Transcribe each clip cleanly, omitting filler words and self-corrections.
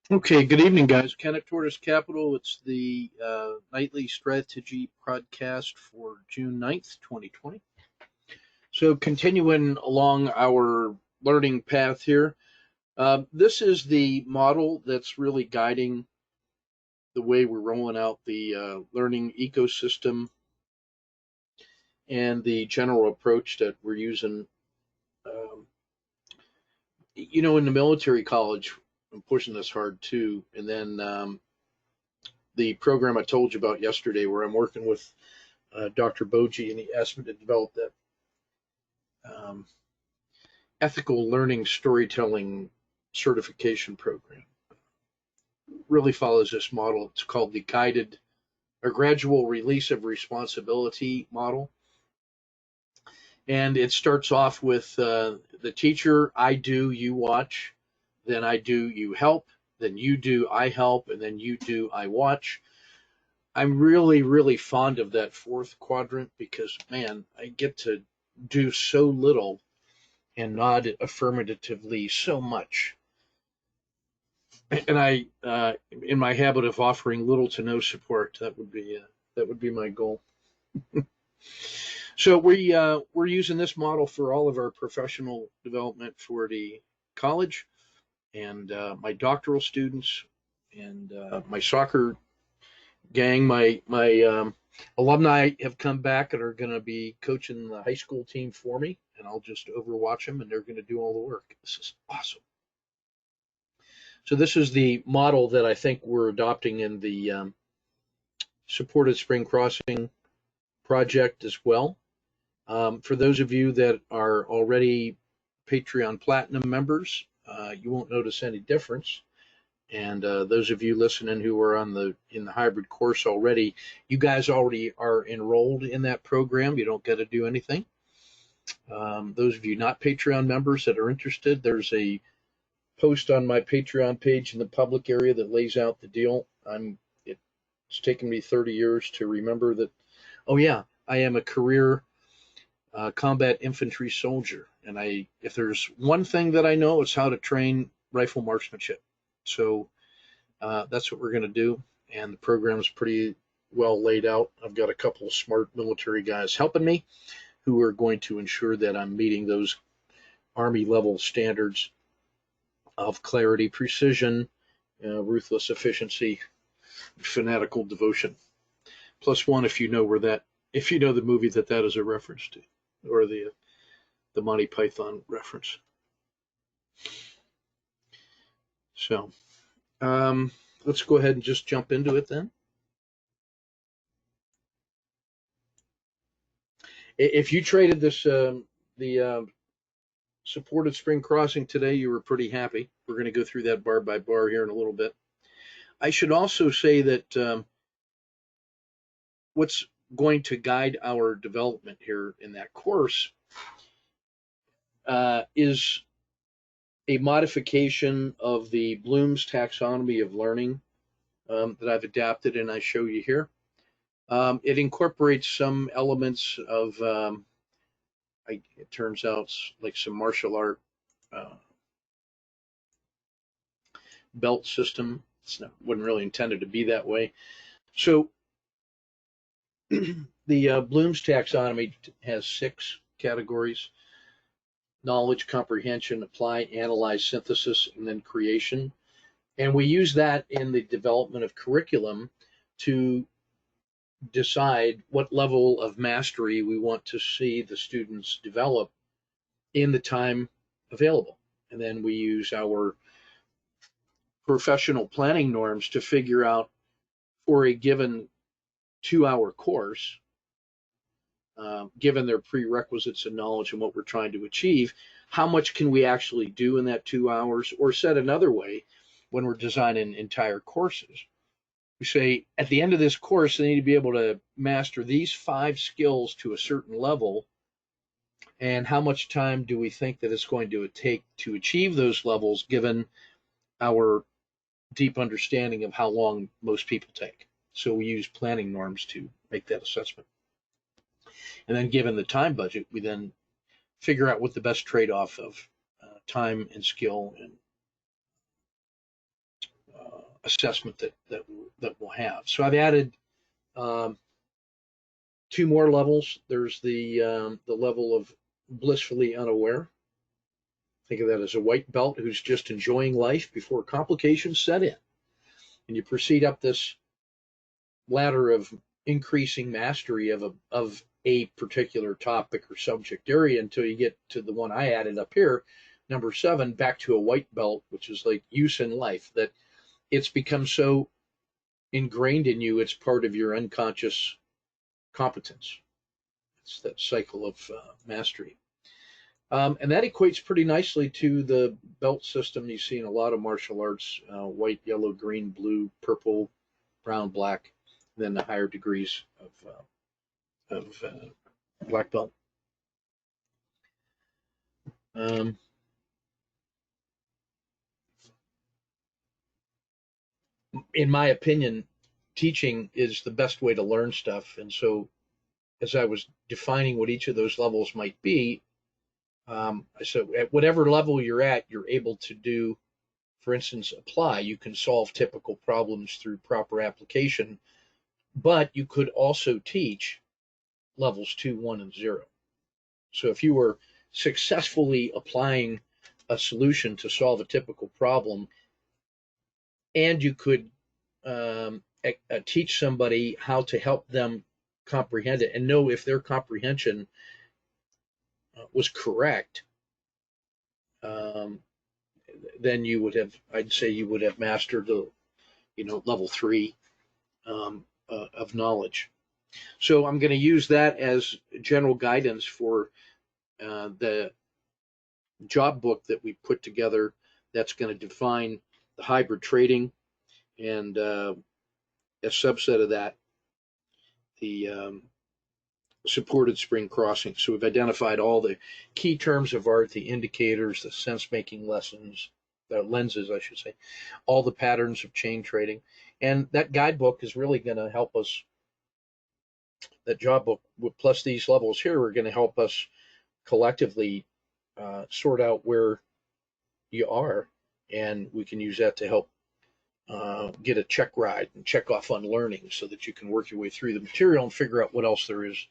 Okay, good evening, guys. Ken at Tortoise Capital. It's the nightly strategy podcast for June 9th, 2020. So, continuing along our learning path here, this is the model that's really guiding the way we're rolling out the learning ecosystem and the general approach that we're using. Um, in the military college, I'm pushing this hard too. And then the program I told you about yesterday, where I'm working with Dr. Boji, and he asked me to develop that um, ethical learning storytelling certification program. Really follows this model. It's called the guided or gradual release of responsibility model. And it starts off with the teacher, I do, you watch, then I do, you help, then you do, I help, and then you do, I watch. I'm really, really fond of that fourth quadrant because, man, I get to do so little and nod affirmatively so much. And in my habit of offering little to no support, that would be my goal. So we're using this model for all of our professional development for the college and my doctoral students and my soccer gang. My alumni have come back and are going to be coaching the high school team for me, and I'll just overwatch them, and they're going to do all the work. This is awesome. So this is the model that I think we're adopting in the supported spring crossing project as well. For those of you that are already Patreon Platinum members, you won't notice any difference. And those of you listening who are in the hybrid course already, you guys already are enrolled in that program. You don't got to do anything. Those of you not Patreon members that are interested, there's a post on my Patreon page in the public area that lays out the deal. It's taken me 30 years to remember that. Oh yeah, I am a career combat infantry soldier, and if there's one thing that I know, it's how to train rifle marksmanship. So that's what we're going to do, and the program's pretty well laid out. I've got a couple of smart military guys helping me who are going to ensure that I'm meeting those Army level standards of clarity, precision, ruthless efficiency, fanatical devotion. Plus one if you know the movie that is a reference to, or the Monty Python reference. So let's go ahead and just jump into it then. If you traded the supported spring crossing today, you were pretty happy. We're going to go through that bar by bar here in a little bit. I should also say that what's going to guide our development here in that course is a modification of the Bloom's taxonomy of learning that I've adapted and I show you here. It incorporates some elements of, it turns out, like some martial art belt system. Wasn't really intended to be that way. So the Bloom's taxonomy has 6 categories: knowledge, comprehension, apply, analyze, synthesis, and then creation. And we use that in the development of curriculum to decide what level of mastery we want to see the students develop in the time available. And then we use our professional planning norms to figure out, for a given 2-hour course, given their prerequisites and knowledge and what we're trying to achieve, how much can we actually do in that 2 hours? Or said another way, when we're designing entire courses, we say at the end of this course, they need to be able to master these 5 skills to a certain level. And how much time do we think that it's going to take to achieve those levels, given our deep understanding of how long most people take? So we use planning norms to make that assessment. And then given the time budget, we then figure out what the best trade-off of time and skill and assessment that we'll have. So I've added two more levels. There's the level of blissfully unaware. Think of that as a white belt who's just enjoying life before complications set in. And you proceed up this ladder of increasing mastery of a particular topic or subject area until you get to the one I added up here, number 7, back to a white belt, which is like use in life, that it's become so ingrained in you, it's part of your unconscious competence. It's that cycle of mastery. And that equates pretty nicely to the belt system you see in a lot of martial arts, white, yellow, green, blue, purple, brown, black, and then the higher degrees of black belt. In my opinion, teaching is the best way to learn stuff. And so as I was defining what each of those levels might be, I said at whatever level you're at, you're able to do, for instance, apply. You can solve typical problems through proper application, but you could also teach levels 2, 1, and 0. So if you were successfully applying a solution to solve a typical problem, and you could teach somebody how to help them comprehend it and know if their comprehension was correct, then you would have, I'd say you would have mastered the, level 3 of knowledge. So I'm going to use that as general guidance for the job book that we put together that's going to define the hybrid trading, and a subset of that, the supported spring crossing. So we've identified all the key terms of art, the indicators, the sense-making lessons, the lenses, I should say, all the patterns of chain trading. And that guidebook is really going to help us, that job book plus these levels here are going to help us collectively sort out where you are, and we can use that to help get a check ride and check off on learning so that you can work your way through the material and figure out what else there is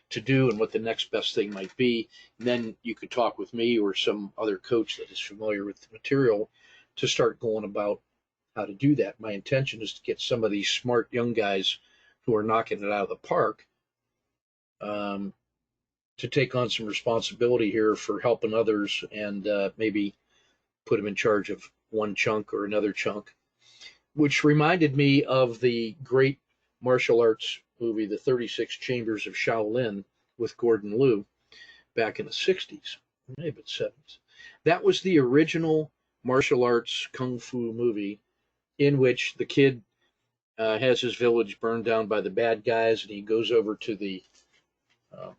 to do and what the next best thing might be. And then you could talk with me or some other coach that is familiar with the material to start going about how to do that. My intention is to get some of these smart young guys who are knocking it out of the park to take on some responsibility here for helping others, and maybe put them in charge of one chunk or another chunk, which reminded me of the great martial arts movie, The 36 Chambers of Shaolin, with Gordon Liu, back in the 60s, maybe 70s. That was the original martial arts kung fu movie in which the kid has his village burned down by the bad guys, and he goes over to the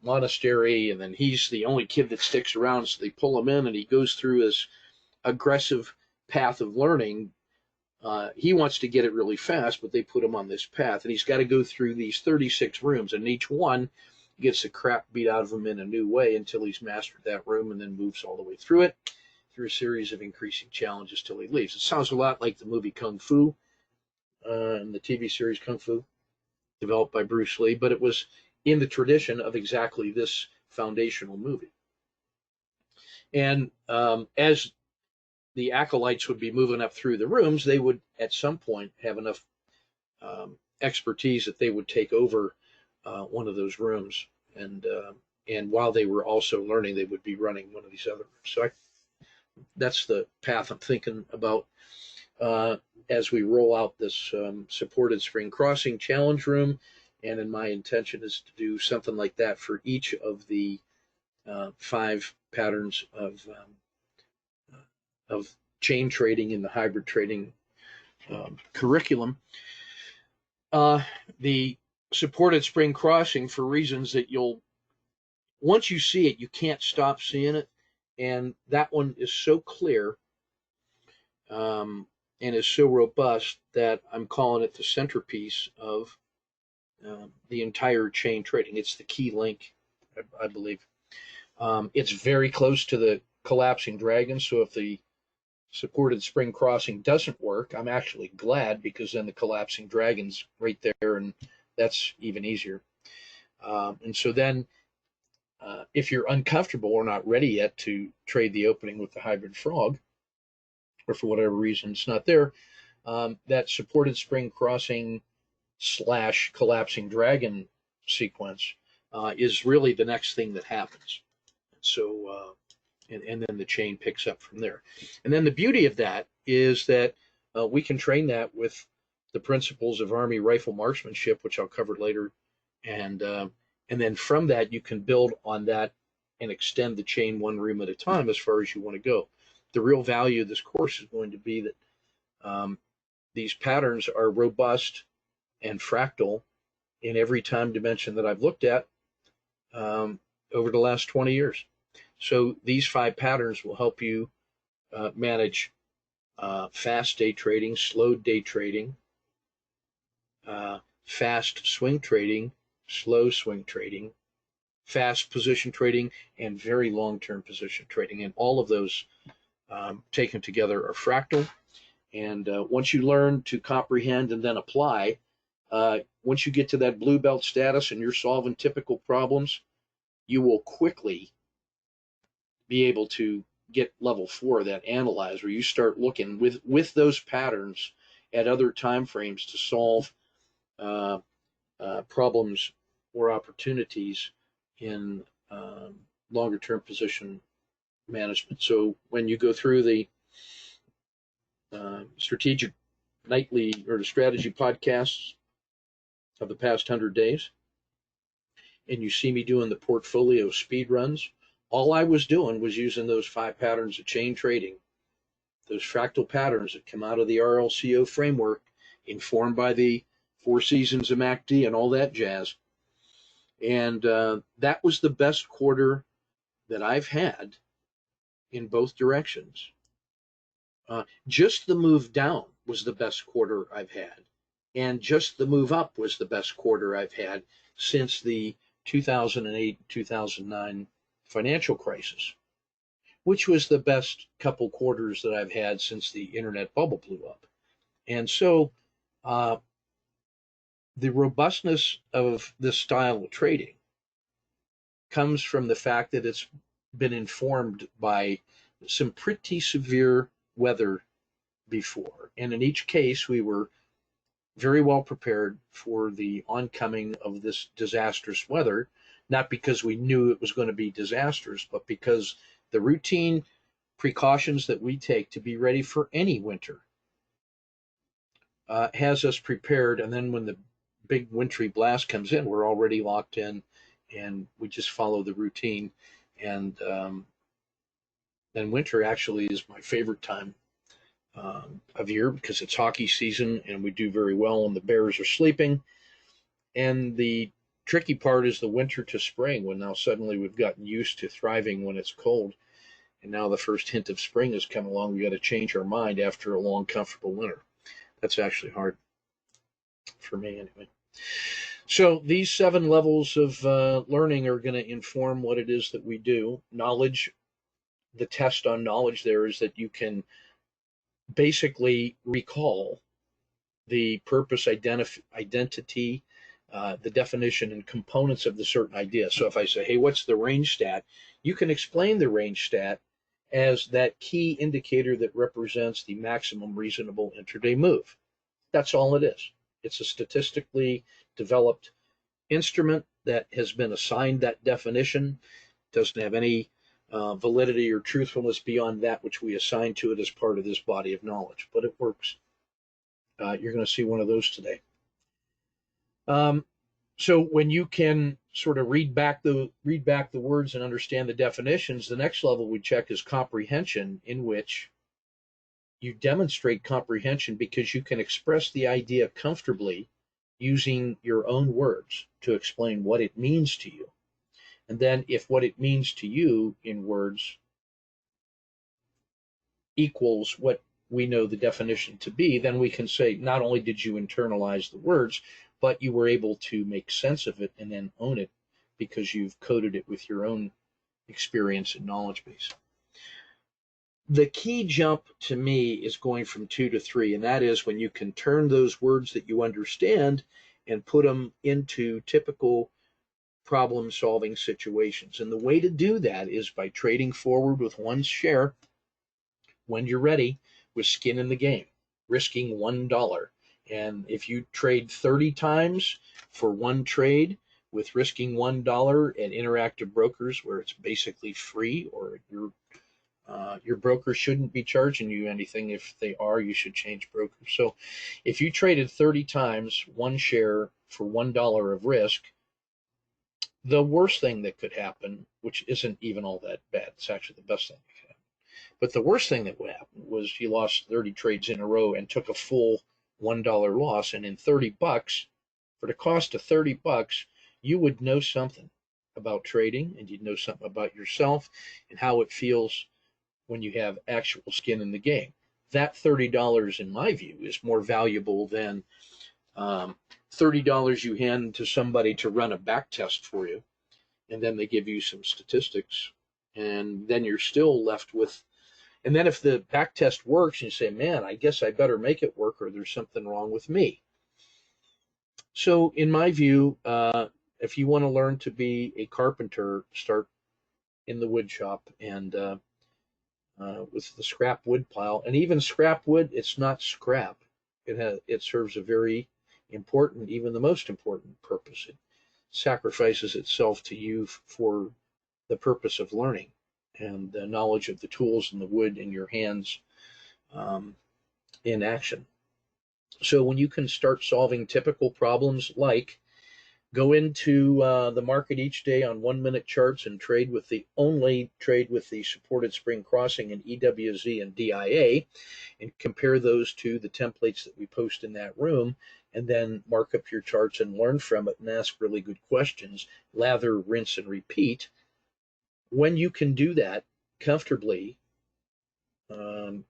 monastery, and then he's the only kid that sticks around, so they pull him in, and he goes through this aggressive path of learning. He wants to get it really fast, but they put him on this path, and he's got to go through these 36 rooms, and each one gets the crap beat out of him in a new way until he's mastered that room, and then moves all the way through it, through a series of increasing challenges till he leaves. It sounds a lot like the movie Kung Fu, and the TV series Kung Fu, developed by Bruce Lee, but it was in the tradition of exactly this foundational movie. And as the acolytes would be moving up through the rooms, they would at some point have enough expertise that they would take over one of those rooms, and while they were also learning, they would be running one of these other rooms. So that's the path I'm thinking about as we roll out this supported spring crossing challenge room. And in my intention is to do something like that for each of the 5 patterns of chain trading in the hybrid trading curriculum. The supported spring crossing, for reasons that once you see it, you can't stop seeing it. And that one is so clear and is so robust that I'm calling it the centerpiece of the entire chain trading. It's the key link, I believe. It's very close to the collapsing dragon. So if the supported spring crossing doesn't work, I'm actually glad, because then the collapsing dragon's right there, and that's even easier. And so then, if you're uncomfortable or not ready yet to trade the opening with the hybrid frog, or for whatever reason it's not there, that supported spring crossing / collapsing dragon sequence is really the next thing that happens. So, and then the chain picks up from there. And then the beauty of that is that we can train that with the principles of Army rifle marksmanship, which I'll cover later, and then from that you can build on that and extend the chain one room at a time as far as you want to go. The real value of this course is going to be that these patterns are robust and fractal in every time dimension that I've looked at over the last 20 years. So these 5 patterns will help you manage fast day trading, slow day trading, fast swing trading, slow swing trading, fast position trading, and very long-term position trading. And all of those taken together are fractal. And once you learn to comprehend and then apply, once you get to that blue belt status and you're solving typical problems, you will quickly be able to get level 4 of that analyze, where you start looking with those patterns at other time frames to solve problems or opportunities in longer term position management. So when you go through the strategic nightly or the strategy podcasts of the past 100 days, and you see me doing the portfolio speed runs, all I was doing was using those 5 patterns of chain trading, those fractal patterns that come out of the RLCO framework, informed by the 4 seasons of MACD and all that jazz. And that was the best quarter that I've had in both directions. Just the move down was the best quarter I've had. And just the move up was the best quarter I've had since the 2008-2009 financial crisis, which was the best couple quarters that I've had since the internet bubble blew up. And so the robustness of this style of trading comes from the fact that it's been informed by some pretty severe weather before. And in each case, we were very well prepared for the oncoming of this disastrous weather, not because we knew it was going to be disastrous, but because the routine precautions that we take to be ready for any winter has us prepared. And then when the big wintry blast comes in, we're already locked in, and we just follow the routine. And then winter actually is my favorite time of year, because it's hockey season and we do very well and the Bears are sleeping. And the tricky part is the winter to spring, when now suddenly we've gotten used to thriving when it's cold, and now the first hint of spring has come along. We got to change our mind after a long, comfortable winter. That's actually hard for me anyway. So these 7 levels of learning are going to inform what it is that we do. Knowledge, the test on knowledge there is that you can basically recall the purpose, identity, the definition and components of the certain idea. So if I say, hey, what's the range stat? You can explain the range stat as that key indicator that represents the maximum reasonable intraday move. That's all it is. It's a statistically developed instrument that has been assigned that definition. It doesn't have any validity or truthfulness beyond that which we assign to it as part of this body of knowledge, but it works. You're going to see one of those today. So when you can sort of read back the words and understand the definitions, the next level we check is comprehension, in which you demonstrate comprehension because you can express the idea comfortably using your own words to explain what it means to you. And then if what it means to you in words equals what we know the definition to be, then we can say not only did you internalize the words, but you were able to make sense of it and then own it because you've coded it with your own experience and knowledge base. The key jump to me is going from 2 to 3, and that is when you can turn those words that you understand and put them into typical problem solving situations. And the way to do that is by trading forward with one's share when you're ready with skin in the game, risking $1. And if you trade 30 times for one trade with risking $1 at Interactive Brokers, where it's basically free, or your broker shouldn't be charging you anything. If they are, you should change brokers. So if you traded 30 times one share for $1 of risk, the worst thing that could happen, which isn't even all that bad, it's actually the best thing that could happen, but the worst thing that would happen was you lost 30 trades in a row and took a full $1 loss. And in 30 bucks, for the cost of 30 bucks, you would know something about trading, and you'd know something about yourself and how it feels when you have actual skin in the game. That $30, in my view, is more valuable than $30 you hand to somebody to run a back test for you, and then they give you some statistics, and then you're still left with, and then if the back test works and you say, man, I guess I better make it work, or there's something wrong with me. So in my view, if you want to learn to be a carpenter, start in the wood shop and with the scrap wood pile. And even scrap wood, it's not scrap. It serves a very important, even the most important purpose. It sacrifices itself to you for the purpose of learning and the knowledge of the tools and the wood in your hands in action. So when you can start solving typical problems like go into the market each day on 1-minute charts and only trade with the supported spring crossing in EWZ and DIA, and compare those to the templates that we post in that room, and then mark up your charts and learn from it and ask really good questions, lather, rinse, and repeat. When you can do that comfortably, and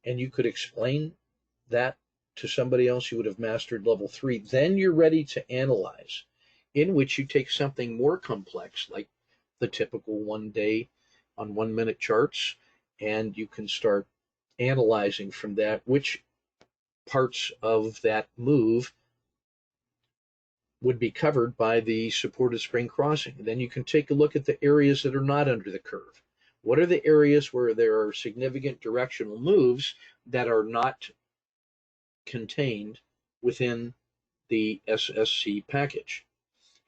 you could explain that to somebody else, you would have mastered level 3. Then you're ready to analyze, in which you take something more complex, like the typical 1 day on 1-minute charts, and you can start analyzing from that which parts of that move would be covered by the supported spring crossing. Then you can take a look at the areas that are not under the curve. What are the areas where there are significant directional moves that are not contained within the SSC package?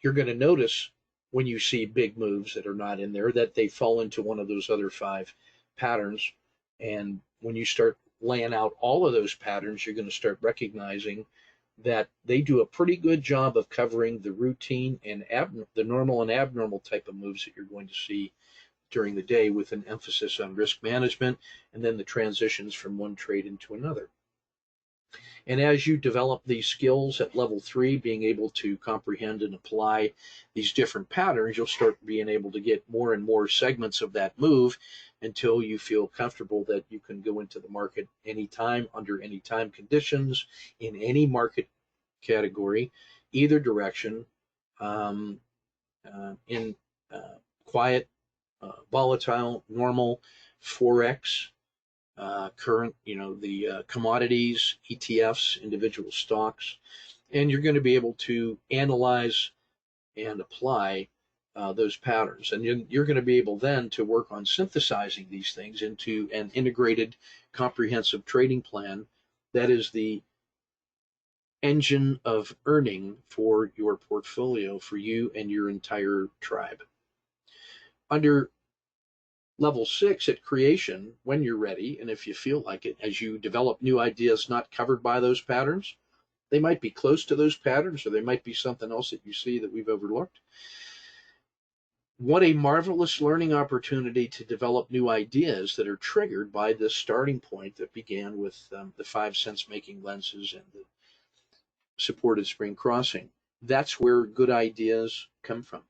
You're going to notice when you see big moves that are not in there that they fall into one of those other 5 patterns. And when you start laying out all of those patterns, you're going to start recognizing that they do a pretty good job of covering the routine and the normal and abnormal type of moves that you're going to see during the day, with an emphasis on risk management and then the transitions from one trade into another. And as you develop these skills at level 3, being able to comprehend and apply these different patterns, you'll start being able to get more and more segments of that move until you feel comfortable that you can go into the market anytime, under any time conditions, in any market category, either direction, in quiet, volatile, normal, forex, current, the commodities, ETFs, individual stocks, and you're going to be able to analyze and apply those patterns. And you're going to be able then to work on synthesizing these things into an integrated, comprehensive trading plan that is the engine of earning for your portfolio, for you and your entire tribe. Under level 6 at creation, when you're ready, and if you feel like it, as you develop new ideas not covered by those patterns, they might be close to those patterns, or they might be something else that you see that we've overlooked. What a marvelous learning opportunity to develop new ideas that are triggered by this starting point that began with the 5 sense-making lenses and the supported spring crossing. That's where good ideas come from,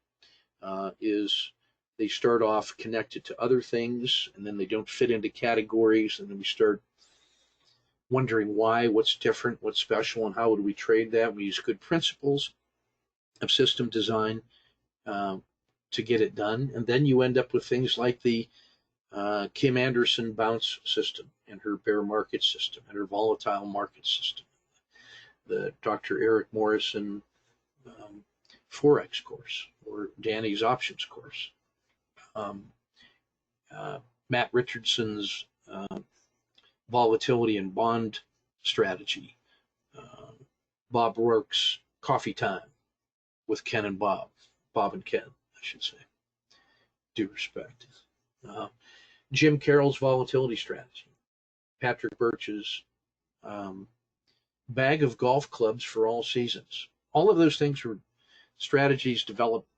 is they start off connected to other things, and then they don't fit into categories, and then we start wondering why, what's different, what's special, and how would we trade that. We use good principles of system design to get it done, and then you end up with things like the Kim Anderson bounce system and her bear market system and her volatile market system, the Dr. Eric Morrison um, Forex course or Danny's options course, um, Matt Richardson's volatility and bond strategy, uh, Bob Rourke's coffee time with Ken and Bob, Bob and Ken, I should say, due respect. Uh, Jim Carroll's volatility strategy, Patrick Birch's um, bag of golf clubs for all seasons. All of those things were strategies developed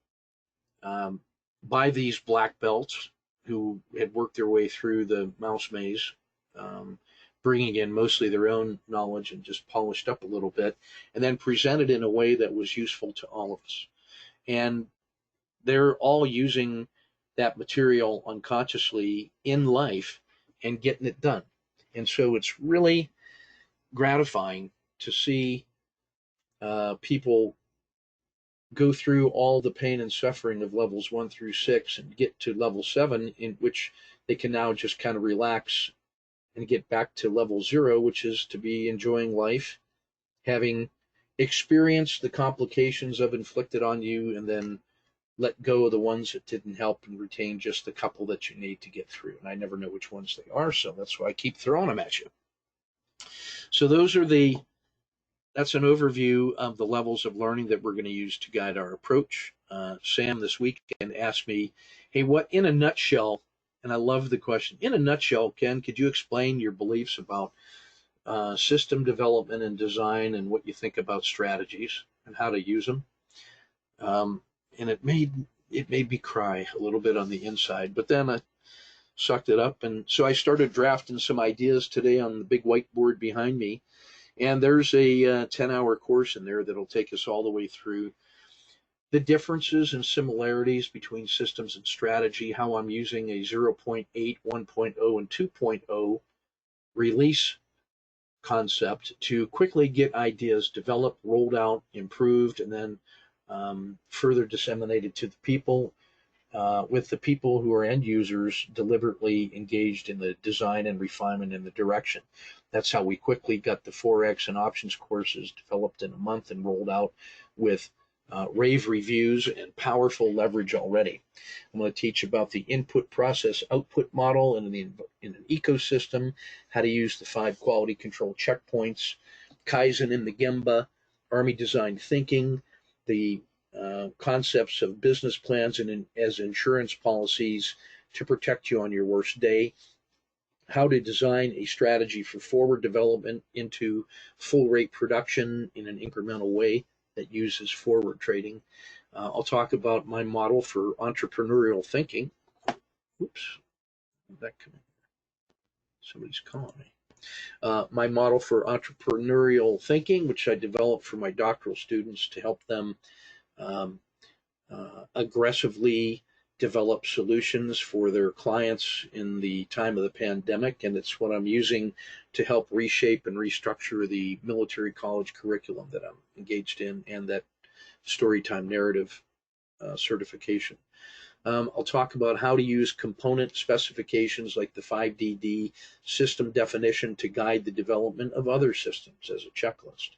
um, by these black belts who had worked their way through the mouse maze, um, bringing in mostly their own knowledge and just polished up a little bit, and then presented in a way that was useful to all of us. And they're all using that material unconsciously in life and getting it done. And so it's really gratifying to see people go through all the pain and suffering of levels 1 through 6 and get to level 7, in which they can now just kind of relax and get back to level 0, which is to be enjoying life, having experienced the complications of inflicted on you, and then let go of the ones that didn't help and retain just the couple that you need to get through. And I never know which ones they are, so that's why I keep throwing them at you. So that's an overview of the levels of learning that we're going to use to guide our approach. Sam this weekend asked me, hey, what in a nutshell, and I love the question, in a nutshell, Ken, could you explain your beliefs about system development and design and what you think about strategies and how to use them? And it made me cry a little bit on the inside, but then I sucked it up. And so I started drafting some ideas today on the big whiteboard behind me. And there's a 10-hour course in there that'll take us all the way through the differences and similarities between systems and strategy, how I'm using a 0.8, 1.0, and 2.0 release concept to quickly get ideas developed, rolled out, improved, and then further disseminated to the people, with the people who are end users deliberately engaged in the design and refinement and the direction. That's how we quickly got the Forex and options courses developed in a month and rolled out with rave reviews and powerful leverage already. I'm going to teach about the input process output model in an ecosystem, how to use the 5 quality control checkpoints, Kaizen in the Gemba, Army design thinking, the concepts of business plans and as insurance policies to protect you on your worst day, how to design a strategy for forward development into full rate production in an incremental way that uses forward trading. I'll talk about my model for entrepreneurial thinking. Oops, that somebody's calling me. My model for entrepreneurial thinking, which I developed for my doctoral students to help them aggressively develop solutions for their clients in the time of the pandemic, and it's what I'm using to help reshape and restructure the military college curriculum that I'm engaged in and that storytime narrative certification. I'll talk about how to use component specifications like the 5DD system definition to guide the development of other systems as a checklist,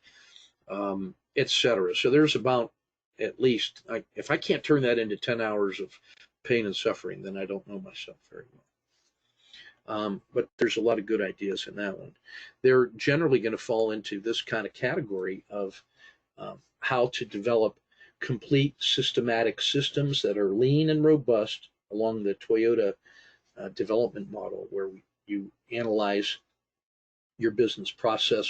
etc. So there's about at least, if I can't turn that into 10 hours of pain and suffering, then I don't know myself very well. But there's a lot of good ideas in that one. They're generally going to fall into this kind of category of how to develop complete systematic systems that are lean and robust along the Toyota development model, where you analyze your business process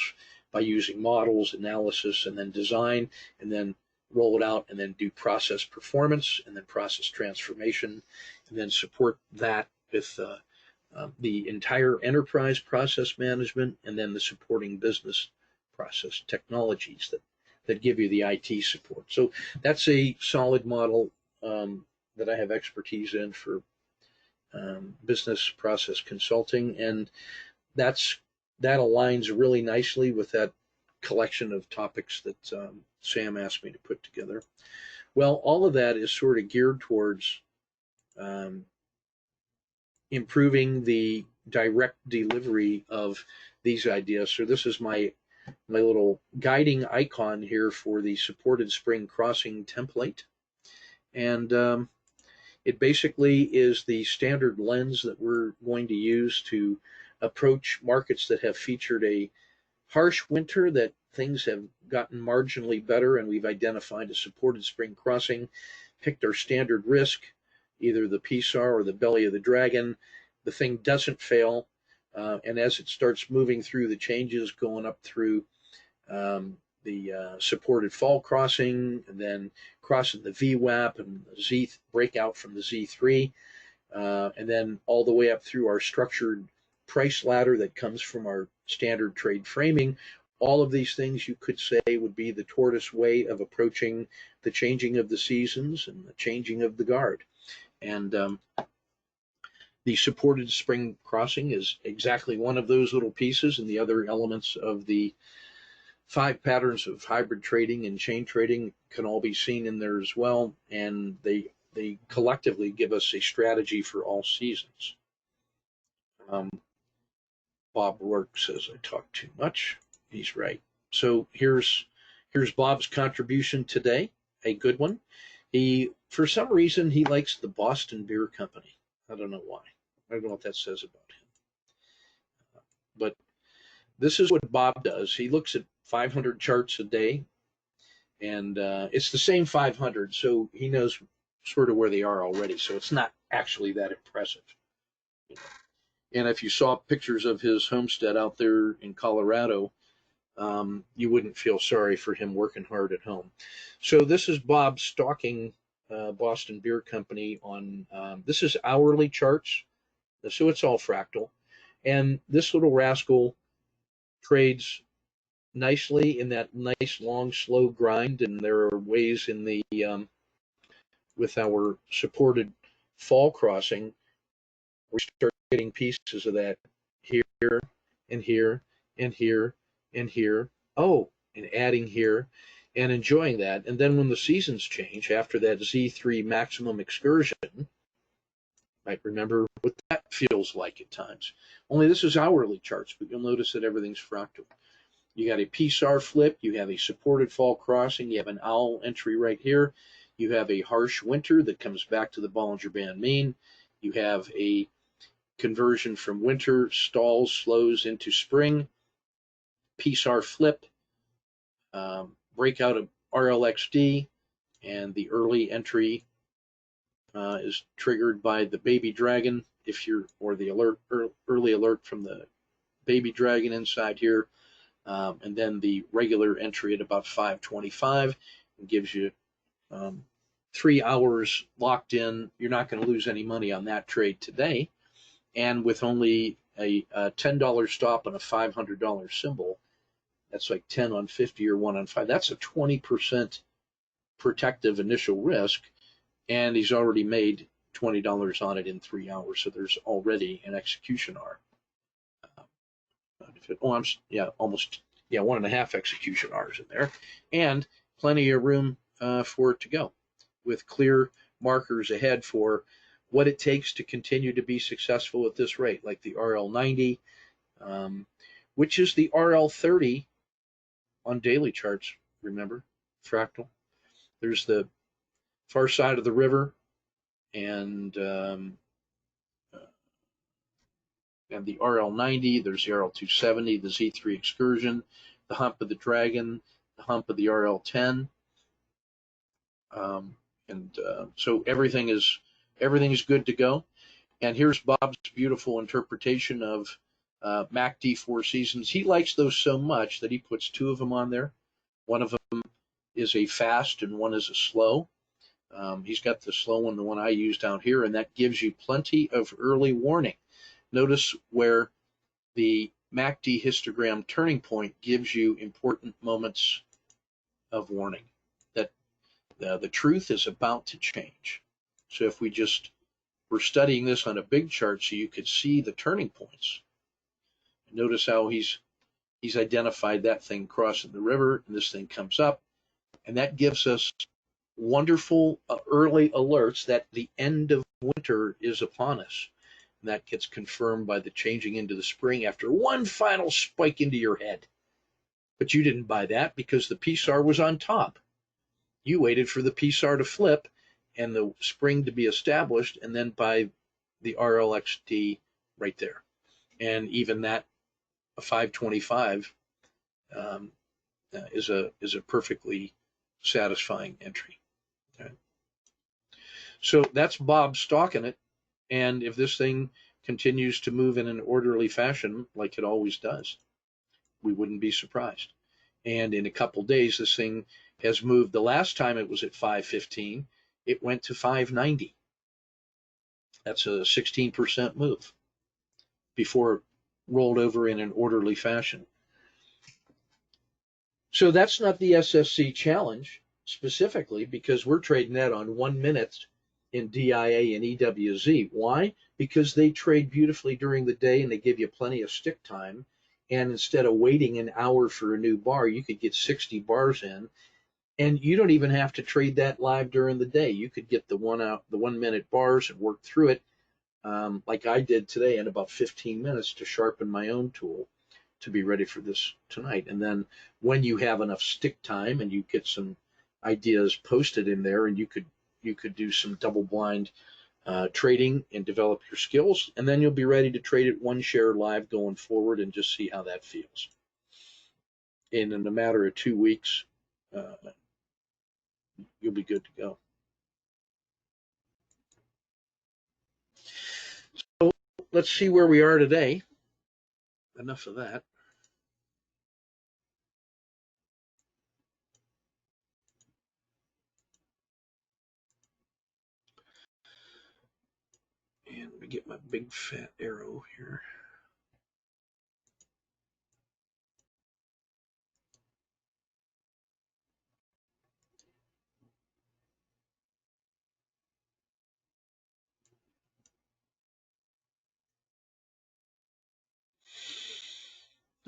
by using models, analysis, and then design, and then roll it out, and then do process performance, and then process transformation, and then support that with the entire enterprise process management, and then the supporting business process technologies that give you the IT support. So that's a solid model that I have expertise in for business process consulting, and that aligns really nicely with that collection of topics that Sam asked me to put together. Well, all of that is sort of geared towards improving the direct delivery of these ideas. So this is my little guiding icon here for the supported spring crossing template. And it basically is the standard lens that we're going to use to approach markets that have featured a harsh winter, that things have gotten marginally better, and we've identified a supported spring crossing, picked our standard risk, either the PSAR or the belly of the dragon. The thing doesn't fail, and as it starts moving through the changes, going up through the supported fall crossing, and then crossing the VWAP and the Z breakout from the Z3, and then all the way up through our structured price ladder that comes from our standard trade framing. All of these things you could say would be the tortoise way of approaching the changing of the seasons and the changing of the guard. And the supported spring crossing is exactly one of those little pieces, and the other elements of the 5 patterns of hybrid trading and chain trading can all be seen in there as well, and they collectively give us a strategy for all seasons. Bob Rourke says I talk too much. He's right. So here's Bob's contribution today, a good one. For some reason, he likes the Boston Beer Company. I don't know why. I don't know what that says about him. But this is what Bob does. He looks at 500 charts a day, and it's the same 500, so he knows sort of where they are already. So it's not actually that impressive. And if you saw pictures of his homestead out there in Colorado, you wouldn't feel sorry for him working hard at home. So this is Bob stalking Boston Beer Company on, this is hourly charts, so it's all fractal. And this little rascal trades nicely in that nice, long, slow grind, and there are ways in the, with our supported fall crossing, we start getting pieces of that here and here and here and here, and adding here and enjoying that. And then when the seasons change after that Z3 maximum excursion, might remember what that feels like at times. Only this is hourly charts, but you'll notice that everything's fractal. You got a PSAR flip, you have a supported fall crossing, you have an owl entry right here, you have a harsh winter that comes back to the Bollinger Band mean, you have a conversion from winter, stalls, slows into spring, PSAR flip, breakout of RLXD, and the early entry is triggered by the baby dragon, or the early alert from the baby dragon inside here, and then the regular entry at about 5:25 gives you 3 hours locked in. You're not going to lose any money on that trade today, and with only a $10 stop and a $500 symbol, that's like 10 on 50 or 1 on 5. That's a 20% protective initial risk, and he's already made $20 on it in 3 hours. So there's already an execution R. Almost 1.5 execution R's in there, and plenty of room for it to go, with clear markers ahead for what it takes to continue to be successful at this rate, like the RL90, which is the RL30 on daily charts, remember, fractal. There's the far side of the river, and the RL90, there's the RL270, the Z3 excursion, the hump of the dragon, the hump of the RL10, so everything is good to go. And here's Bob's beautiful interpretation of MACD 4 seasons. He likes those so much that he puts 2 of them on there. One of them is a fast and one is a slow. He's got the slow one, the one I use down here, and that gives you plenty of early warning. Notice where the MACD histogram turning point gives you important moments of warning that the truth is about to change. So if we're studying this on a big chart so you could see the turning points. Notice how he's identified that thing crossing the river, and this thing comes up, and that gives us wonderful early alerts that the end of winter is upon us. And that gets confirmed by the changing into the spring after one final spike into your head. But you didn't buy that because the PSAR was on top. You waited for the PSAR to flip and the spring to be established, and then buy the RLXD right there. And even that, a 525 is a perfectly satisfying entry. Okay. So that's Bob stalking it. And if this thing continues to move in an orderly fashion, like it always does, we wouldn't be surprised. And in a couple days, this thing has moved. The last time it was at 515, it went to 590. That's a 16% move before it rolled over in an orderly fashion. So that's not the SSC challenge specifically, because we're trading that on 1 minute in DIA and EWZ. Why? Because they trade beautifully during the day and they give you plenty of stick time. And instead of waiting an hour for a new bar, you could get 60 bars in, and you don't even have to trade that live during the day. You could get the 1 minute bars and work through it, like I did today, in about 15 minutes to sharpen my own tool to be ready for this tonight. And then when you have enough stick time and you get some ideas posted in there, and you could do some double blind trading and develop your skills, and then you'll be ready to trade it one share live going forward and just see how that feels. And in a matter of 2 weeks, you'll be good to go. So let's see where we are today. Enough of that. And let me get my big fat arrow here.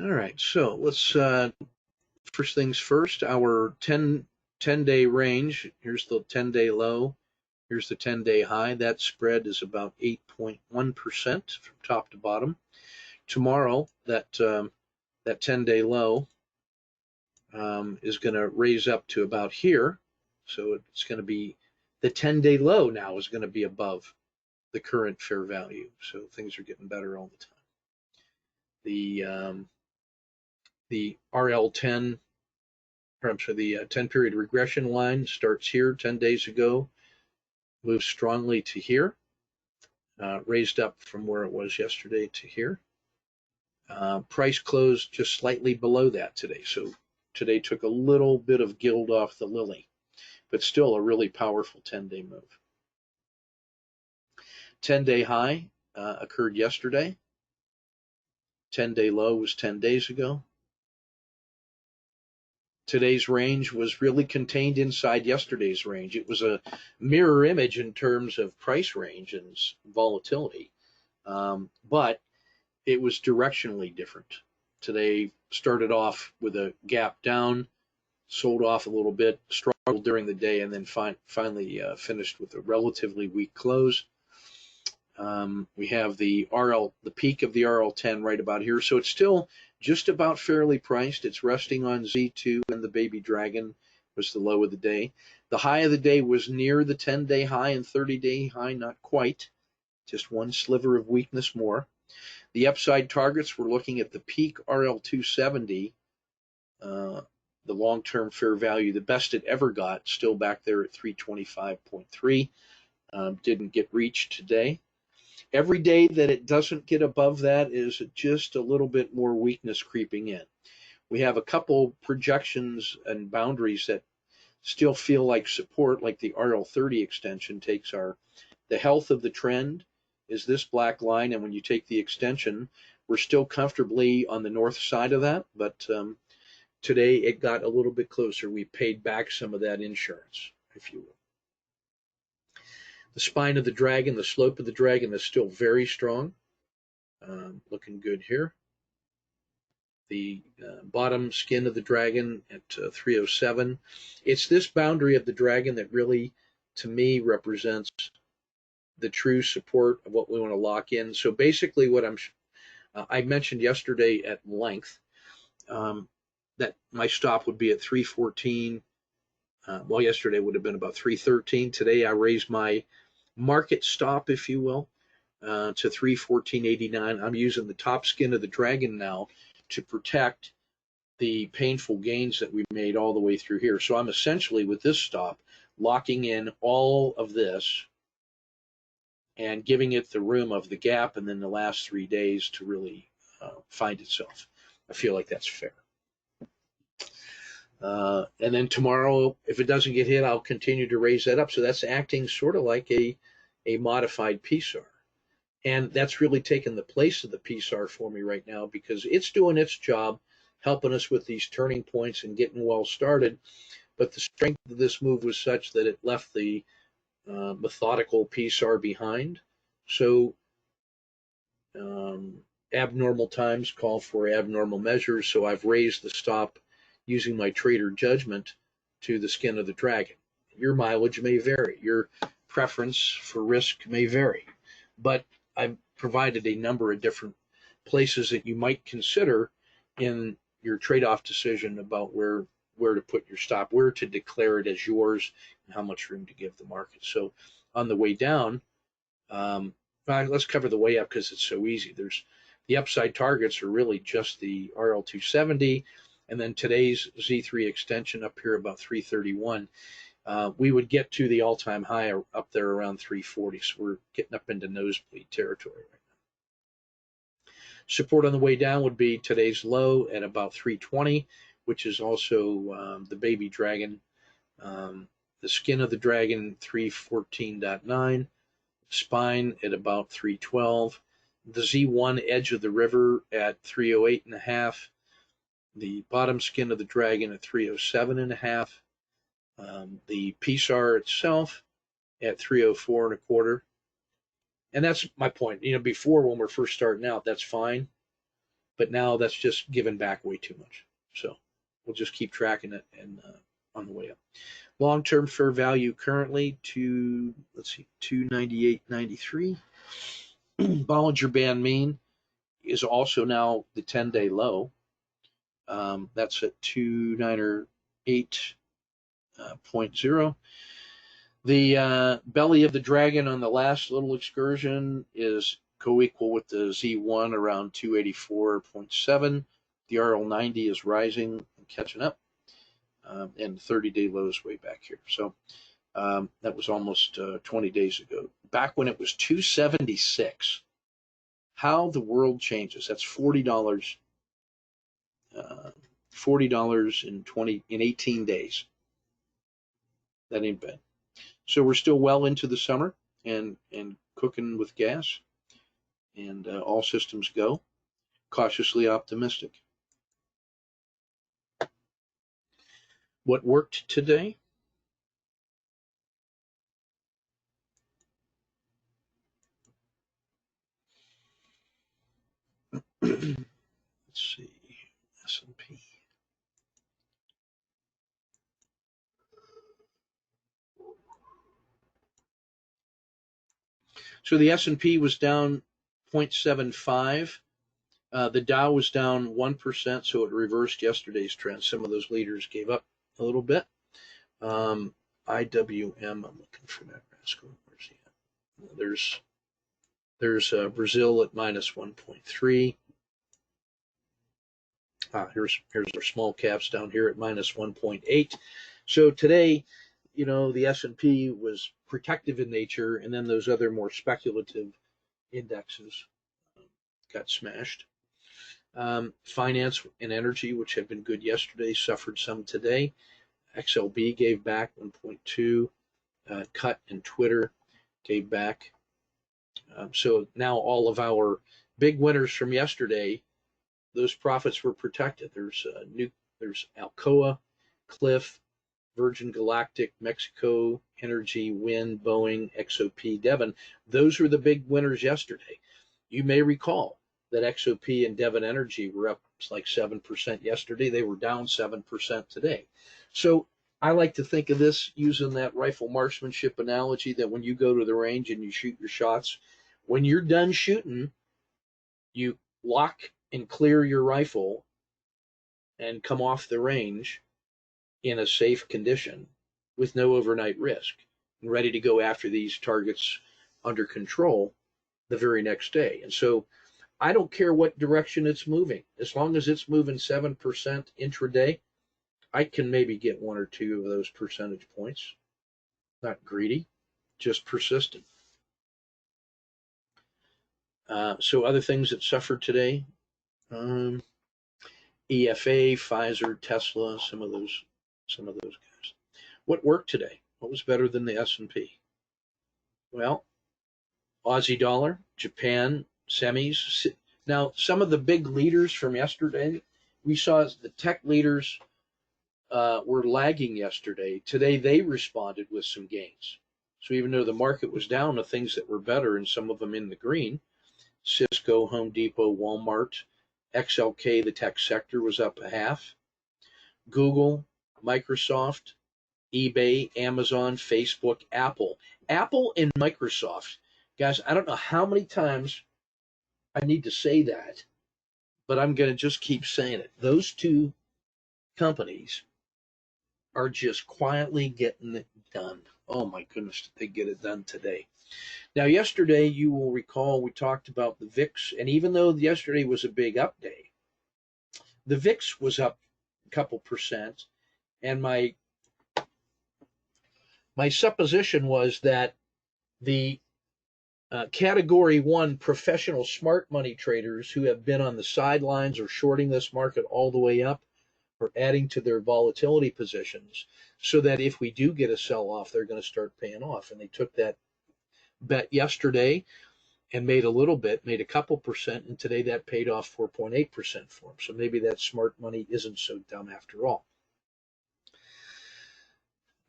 All right, so let's first things first, our 10-day range. Here's the 10-day low. Here's the 10-day high. That spread is about 8.1% from top to bottom. Tomorrow, that 10-day low is going to raise up to about here. So it's going to be, the 10-day low now is going to be above the current fair value. So things are getting better all the time. The RL10, or I'm sorry, the 10-period regression line starts here 10 days ago, moves strongly to here, raised up from where it was yesterday to here. Price closed just slightly below that today. So today took a little bit of gild off the lily, but still a really powerful 10-day move. 10-day high occurred yesterday. 10-day low was 10 days ago. Today's range was really contained inside yesterday's range. It was a mirror image in terms of price range and volatility, but it was directionally different. Today started off with a gap down, sold off a little bit, struggled during the day, and then finally finished with a relatively weak close. We have the peak of the RL10 right about here. So it's still just about fairly priced. It's resting on Z2, and the baby dragon was the low of the day. The high of the day was near the 10-day high and 30-day high, not quite. Just one sliver of weakness more. The upside targets, we're looking at the peak RL270, the long-term fair value, the best it ever got, still back there at 325.3. Didn't get reached today. Every day that it doesn't get above that is just a little bit more weakness creeping in. We have a couple projections and boundaries that still feel like support, like the RL30 extension takes the health of the trend is this black line, and when you take the extension, we're still comfortably on the north side of that, but today it got a little bit closer. We paid back some of that insurance, if you will. The spine of the dragon, the slope of the dragon is still very strong. Looking good here. The bottom skin of the dragon at 307. It's this boundary of the dragon that really, to me, represents the true support of what we want to lock in. So basically what I mentioned yesterday at length, that my stop would be at 314. Well, yesterday would have been about 313. Today I raised my market stop, if you will, to 314.89. I'm using the top skin of the dragon now to protect the painful gains that we made all the way through here. So I'm essentially, with this stop, locking in all of this and giving it the room of the gap and then the last 3 days to really find itself. I feel like that's fair. And then tomorrow, if it doesn't get hit, I'll continue to raise that up. So that's acting sort of like a modified PSAR. And that's really taken the place of the PSAR for me right now, because it's doing its job, helping us with these turning points and getting well started. But the strength of this move was such that it left the methodical PSAR behind. So abnormal times call for abnormal measures. So I've raised the stop using my trader judgment to the skin of the dragon. Your mileage may vary. Your preference for risk may vary. But I've provided a number of different places that you might consider in your trade-off decision about where to put your stop, where to declare it as yours, and how much room to give the market. So on the way down, let's cover the way up because it's so easy. There's the upside targets are really just the RL270, and then today's Z3 extension up here about 331. We would get to the all-time high up there around 340, so we're getting up into nosebleed territory right now. Support on the way down would be today's low at about 320, which is also the baby dragon. The skin of the dragon, 314.9. Spine at about 312. The Z1 edge of the river at 308.5. The bottom skin of the dragon at 307.5. The PSAR itself at 304.25. And that's my point. Before, when we're first starting out, that's fine. But now that's just giving back way too much. So we'll just keep tracking it and on the way up. Long-term fair value currently to, 298.93. Bollinger Band mean is also now the 10-day low. That's at 298.0. The belly of the dragon on the last little excursion is co-equal with the Z1 around 284.7. The RL90 is rising and catching up, and 30-day lows way back here. So that was almost 20 days ago. Back when it was 276. How the world changes. That's $40. $40 in 18 days. That ain't bad. So we're still well into the summer and cooking with gas, and all systems go. Cautiously optimistic. What worked today? Let's see, S&P. So the S&P was down 0.75. The Dow was down 1%, so it reversed yesterday's trend. Some of those leaders gave up a little bit. IWM, I'm looking for that rascal. Where's he at? There's Brazil at minus 1.3. Here's our small caps down here at minus 1.8. So today, the S&P was protective in nature, and then those other more speculative indexes got smashed. Finance and energy, which had been good yesterday, suffered some today. XLB gave back 1.2. Cut and Twitter gave back. So now all of our big winners from yesterday, those profits were protected. There's Alcoa, Cliff, Virgin Galactic, Mexico, Energy, Wind, Boeing, XOP, Devon. Those were the big winners yesterday. You may recall that XOP and Devon Energy were up like 7% yesterday. They were down 7% today. So I like to think of this using that rifle marksmanship analogy that when you go to the range and you shoot your shots, when you're done shooting, you lock and clear your rifle and come off the range in a safe condition with no overnight risk and ready to go after these targets under control the very next day. And so I don't care what direction it's moving. As long as it's moving 7% intraday, I can maybe get one or two of those percentage points. Not greedy, just persistent. So other things that suffered today, EFA, Pfizer, Tesla, some of those guys. What worked today? What was better than the S&P? Well, Aussie dollar, Japan, semis. Now, some of the big leaders from yesterday, we saw the tech leaders were lagging yesterday. Today, they responded with some gains. So even though the market was down, the things that were better, and some of them in the green, Cisco, Home Depot, Walmart, XLK, the tech sector, was up a half. Google, Microsoft, eBay, Amazon, Facebook, Apple. Apple and Microsoft. Guys, I don't know how many times I need to say that, but I'm going to just keep saying it. Those two companies are just quietly getting it done. Oh my goodness, did they get it done today? Now, yesterday, you will recall we talked about the VIX, and even though yesterday was a big up day, the VIX was up a couple percent, and my supposition was that the category one professional smart money traders who have been on the sidelines or shorting this market all the way up or adding to their volatility positions so that if we do get a sell-off, they're going to start paying off. And they took that bet yesterday and made a couple percent, and today that paid off 4.8% for them. So maybe that smart money isn't so dumb after all.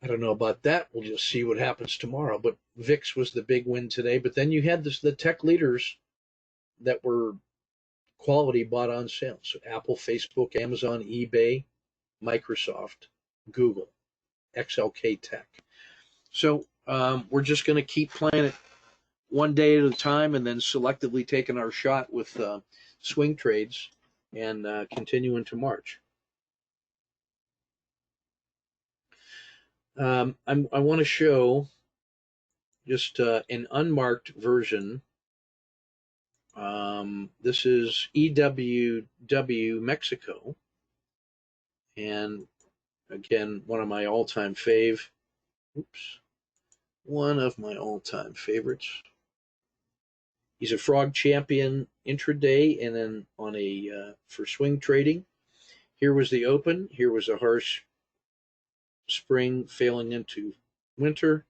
I don't know about that. We'll just see what happens tomorrow. But VIX was the big win today. But then you had the tech leaders that were quality bought on sale. So Apple, Facebook, Amazon, eBay, Microsoft, Google, XLK Tech. So we're just going to keep playing it one day at a time and then selectively taking our shot with swing trades and continuing to march. I want to show just an unmarked version. This is EWW Mexico, and again, one of my all-time favorites. He's a frog champion intraday, and then on a for swing trading. Here was the open. Here was a harsh spring failing into winter.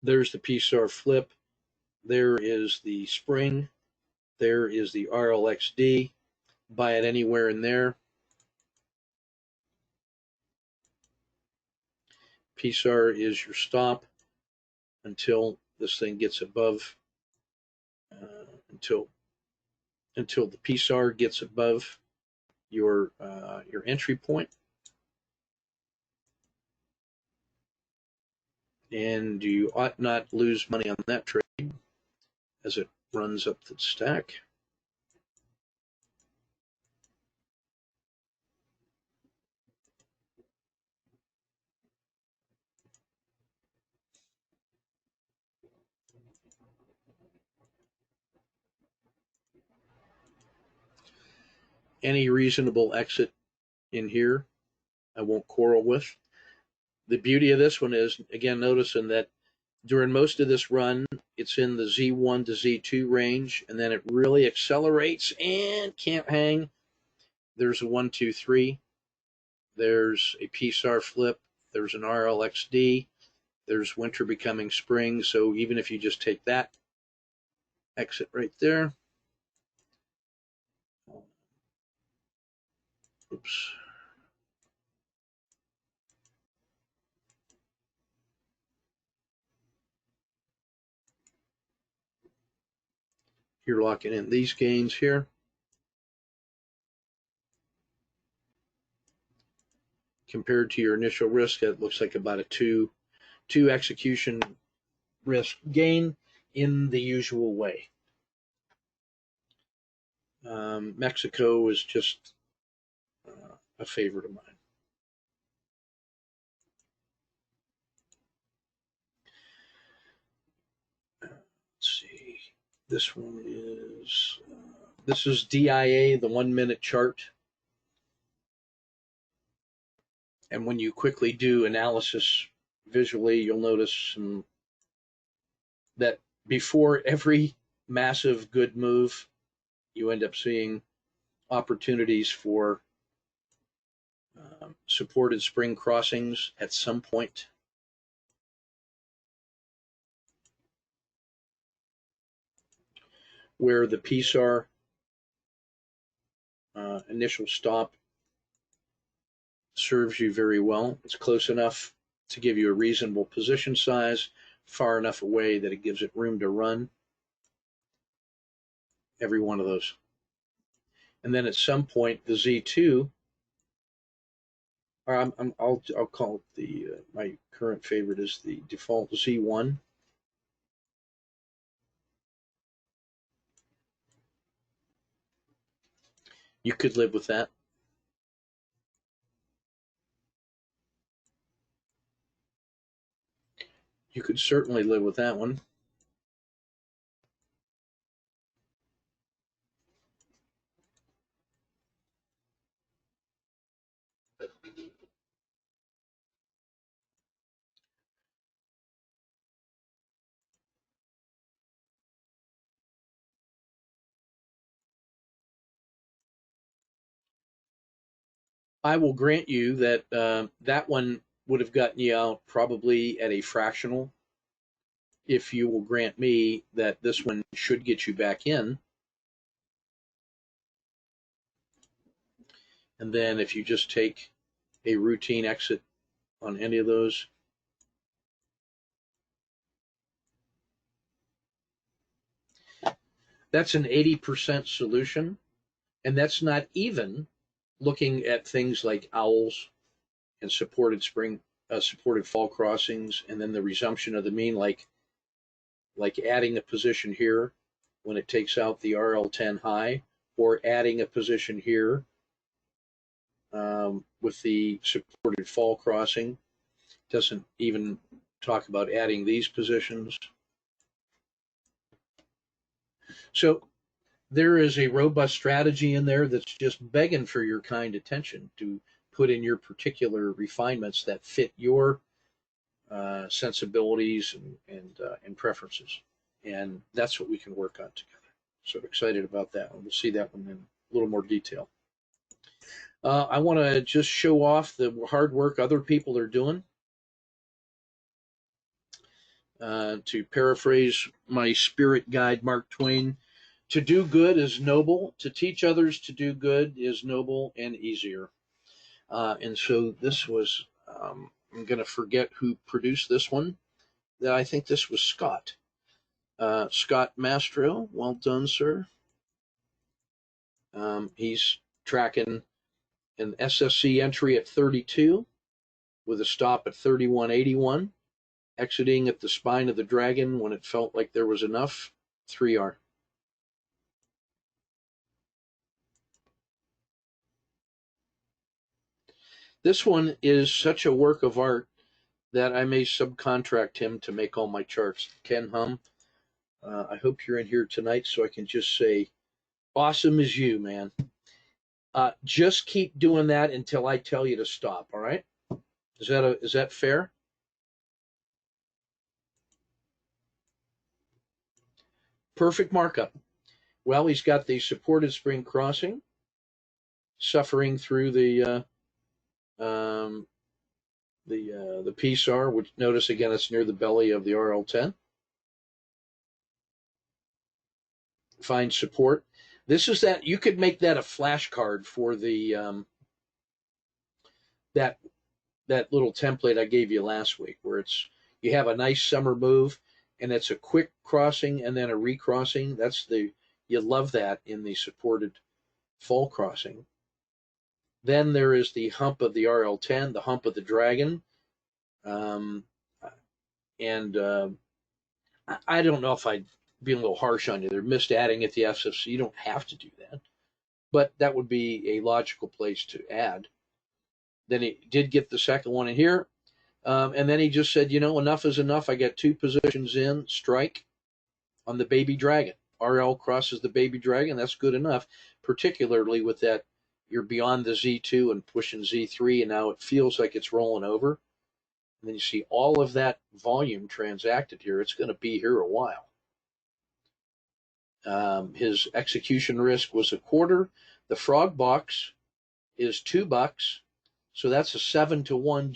There's the PSAR flip. There is the spring. There is the RLXD. Buy it anywhere in there. PSAR is your stop until this thing gets above, until the PSAR gets above your entry point. And you ought not lose money on that trade as it runs up the stack. Any reasonable exit in here, I won't quarrel with. The beauty of this one is, again, noticing that during most of this run, it's in the Z1 to Z2 range, and then it really accelerates and can't hang. There's a 1, 2, 3. There's a PSAR flip. There's an RLXD. There's winter becoming spring. So even if you just take that exit right there. Oops. You're locking in these gains here. compared to your initial risk, it looks like about a two execution risk gain in the usual way. Mexico is just a favorite of mine. Let's see. This one is this is DIA, the 1 minute chart. And when you quickly do analysis visually, you'll notice that before every massive good move, you end up seeing opportunities for supported spring crossings at some point. Where the PSAR initial stop serves you very well. It's close enough to give you a reasonable position size, far enough away that it gives it room to run. Every one of those. And then at some point, the Z2, or I'll call it my current favorite is the default Z1. You could live with that. You could certainly live with that one. I will grant you that that one would have gotten you out probably at a fractional. If you will grant me that this one should get you back in. And then if you just take a routine exit on any of those, that's an 80% solution. And that's not even looking at things like owls and supported fall crossings, and then the resumption of the mean, like adding a position here when it takes out the RL10 high, or adding a position here with the supported fall crossing. Doesn't even talk about adding these positions. So there is a robust strategy in there that's just begging for your kind attention to put in your particular refinements that fit your sensibilities and preferences. And that's what we can work on together. So excited about that one. We'll see that one in a little more detail. I want to just show off the hard work other people are doing. To paraphrase my spirit guide, Mark Twain, to do good is noble. To teach others to do good is noble and easier. And so this was, I'm going to forget who produced this one. That I think this was Scott. Scott Mastro, well done, sir. He's tracking an SSC entry at 32 with a stop at 31.81, exiting at the spine of the dragon when it felt like there was enough, 3R. This one is such a work of art that I may subcontract him to make all my charts. Ken Hum, I hope you're in here tonight so I can just say, awesome as you, man. Just keep doing that until I tell you to stop, all right? Is that fair? Perfect markup. Well, he's got the supported spring crossing, suffering through the PSAR, which notice again it's near the belly of the RL10. Find support. This is that you could make that a flashcard for the that little template I gave you last week, where you have a nice summer move and it's a quick crossing and then a recrossing. You love that in the supported fall crossing. Then there is the hump of the RL10, the hump of the Dragon. Um, and I don't know if I'd be a little harsh on you. They're missed adding at the SFC. You don't have to do that, but that would be a logical place to add. Then he did get the second one in here. And then he just said, enough is enough. I got 2 positions in, strike on the Baby Dragon. RL crosses the Baby Dragon. That's good enough, particularly with that you're beyond the Z2 and pushing Z3, and now it feels like it's rolling over. And then you see all of that volume transacted here. It's going to be here a while. His execution risk was $0.25. The frog box is $2. So that's a 7-to-1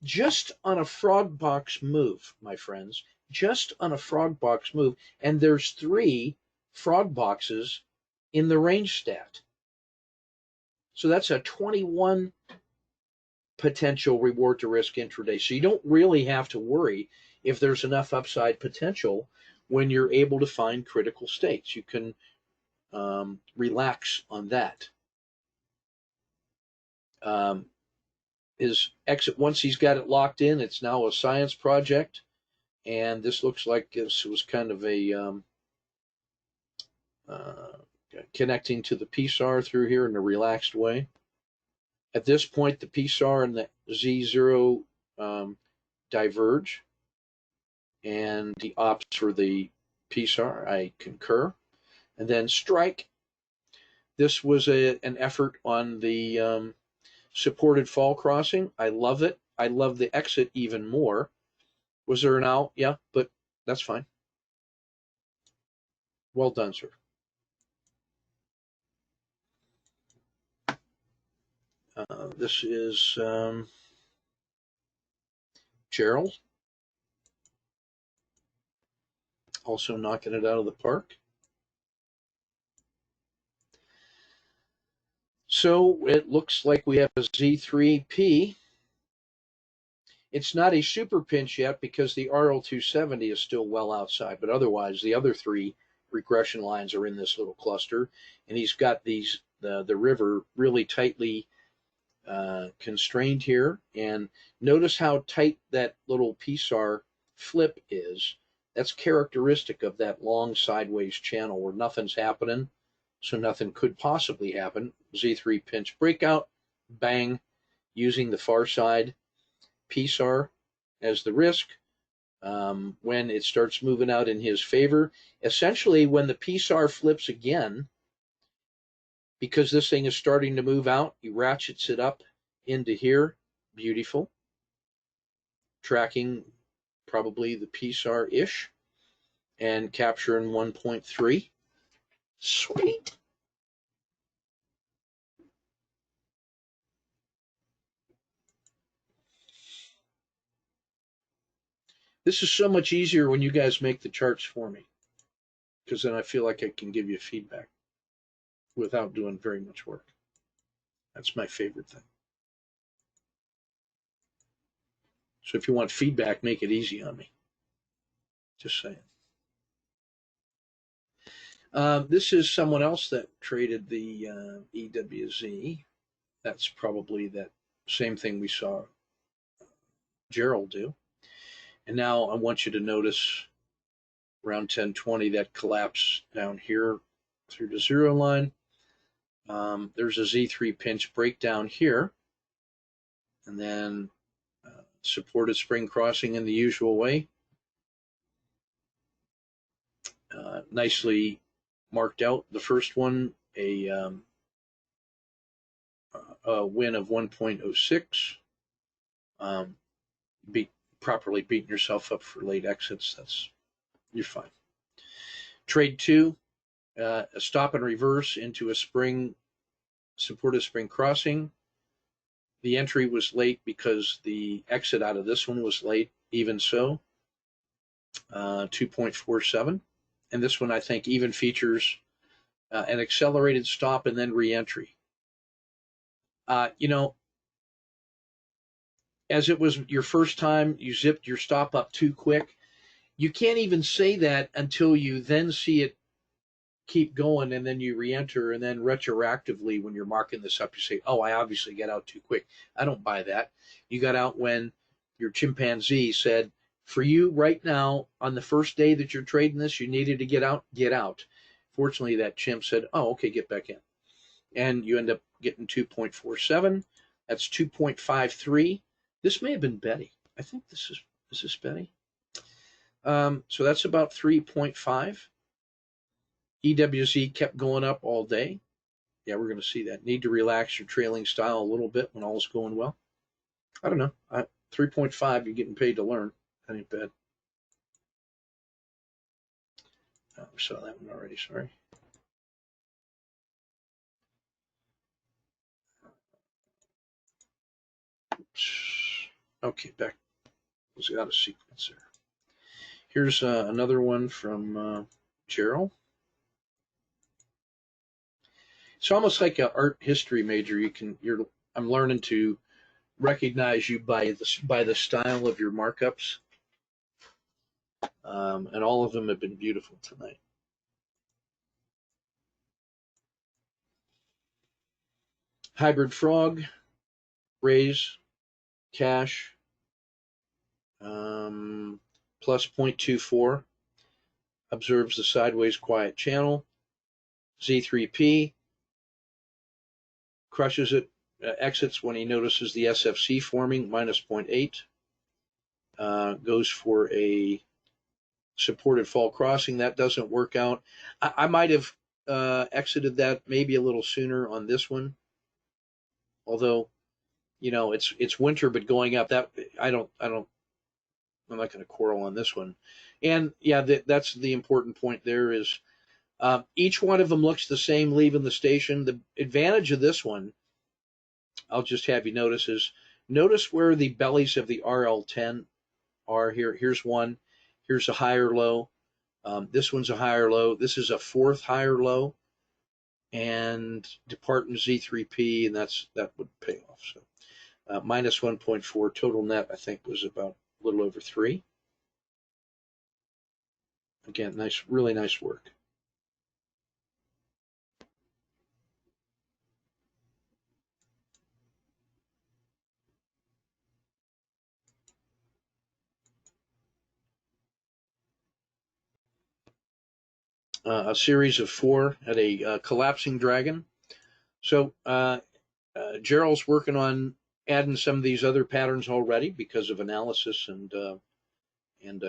just on a frog box move, my friends. Just on a frog box move. And there's 3 frog boxes in the range stat. So that's a 21 potential reward to risk intraday. So you don't really have to worry if there's enough upside potential when you're able to find critical states. You can relax on that. His exit, once he's got it locked in, it's now a science project. And this looks like this was kind of a connecting to the PSAR through here in a relaxed way. At this point, the PSAR and the Z0 diverge, and the ops for the PSAR, I concur. And then strike. This was an effort on the supported fall crossing. I love it. I love the exit even more. Was there an out? Yeah, but that's fine. Well done, sir. This is Gerald, also knocking it out of the park. So it looks like we have a Z3P. It's not a super pinch yet because the RL270 is still well outside, but otherwise the other 3 regression lines are in this little cluster, and he's got these the river really tightly constrained here. And notice how tight that little PSAR flip is. That's characteristic of that long sideways channel where nothing's happening, so nothing could possibly happen. Z3 pinch breakout, bang, using the far side PSAR as the risk. When it starts moving out in his favor, essentially when the PSAR flips again, because this thing is starting to move out, he ratchets it up into here. Beautiful. Tracking probably the PSAR-ish and capturing 1.3. Sweet. This is so much easier when you guys make the charts for me, because then I feel like I can give you feedback without doing very much work. That's my favorite thing. So if you want feedback, make it easy on me. Just saying. This is someone else that traded the EWZ. That's probably that same thing we saw Gerald do. And now I want you to notice around 1020 that collapse down here through the 0 line. There's a Z3 pinch breakdown here, and then supported spring crossing in the usual way. Nicely marked out. The first one, a win of 1.06. Properly beating yourself up for late exits. You're fine. Trade 2, a stop and reverse into a supported spring crossing. The entry was late because the exit out of this one was late, even so. 2.47. And this one, I think, even features an accelerated stop and then re-entry. As it was your first time, you zipped your stop up too quick. You can't even say that until you then see it keep going, and then you re-enter, and then retroactively when you're marking this up, you say, oh, I obviously got out too quick. I don't buy that. You got out when your chimpanzee said, for you right now, on the first day that you're trading this, you needed to get out, get out. Fortunately, that chimp said, oh, okay, get back in. And you end up getting 2.47. That's 2.53. This may have been Betty. I think is this Betty? So that's about 3.5. EWZ kept going up all day. Yeah, we're going to see that. Need to relax your trailing style a little bit when all's going well. I don't know. 3.5, you're getting paid to learn. That ain't bad. Oh, we saw that one already, sorry. Okay, back. Was out of sequence there. Here's another one from Gerald. It's almost like an art history major. I'm learning to recognize you by the style of your markups, and all of them have been beautiful tonight. Hybrid frog, raise, cash, plus 0.24, observes the sideways quiet channel. Z3P, crushes it, exits when he notices the SFC forming, minus 0.8, goes for a supported fall crossing. That doesn't work out. I might have exited that maybe a little sooner on this one, although it's winter, but going up, that I'm not going to quarrel on this one. And yeah, that's the important point there is each one of them looks the same leaving the station. The advantage of this one, I'll just have you notice, is notice where the bellies of the RL10 are here. Here's one. Here's a higher low. This one's a higher low. This is a fourth higher low. And depart in Z3P, and that would pay off. So minus 1.4 total net, I think, was about a little over 3. Again, nice, really nice work. A series of 4 at a collapsing dragon. So Gerald's working on adding some of these other patterns already because of analysis and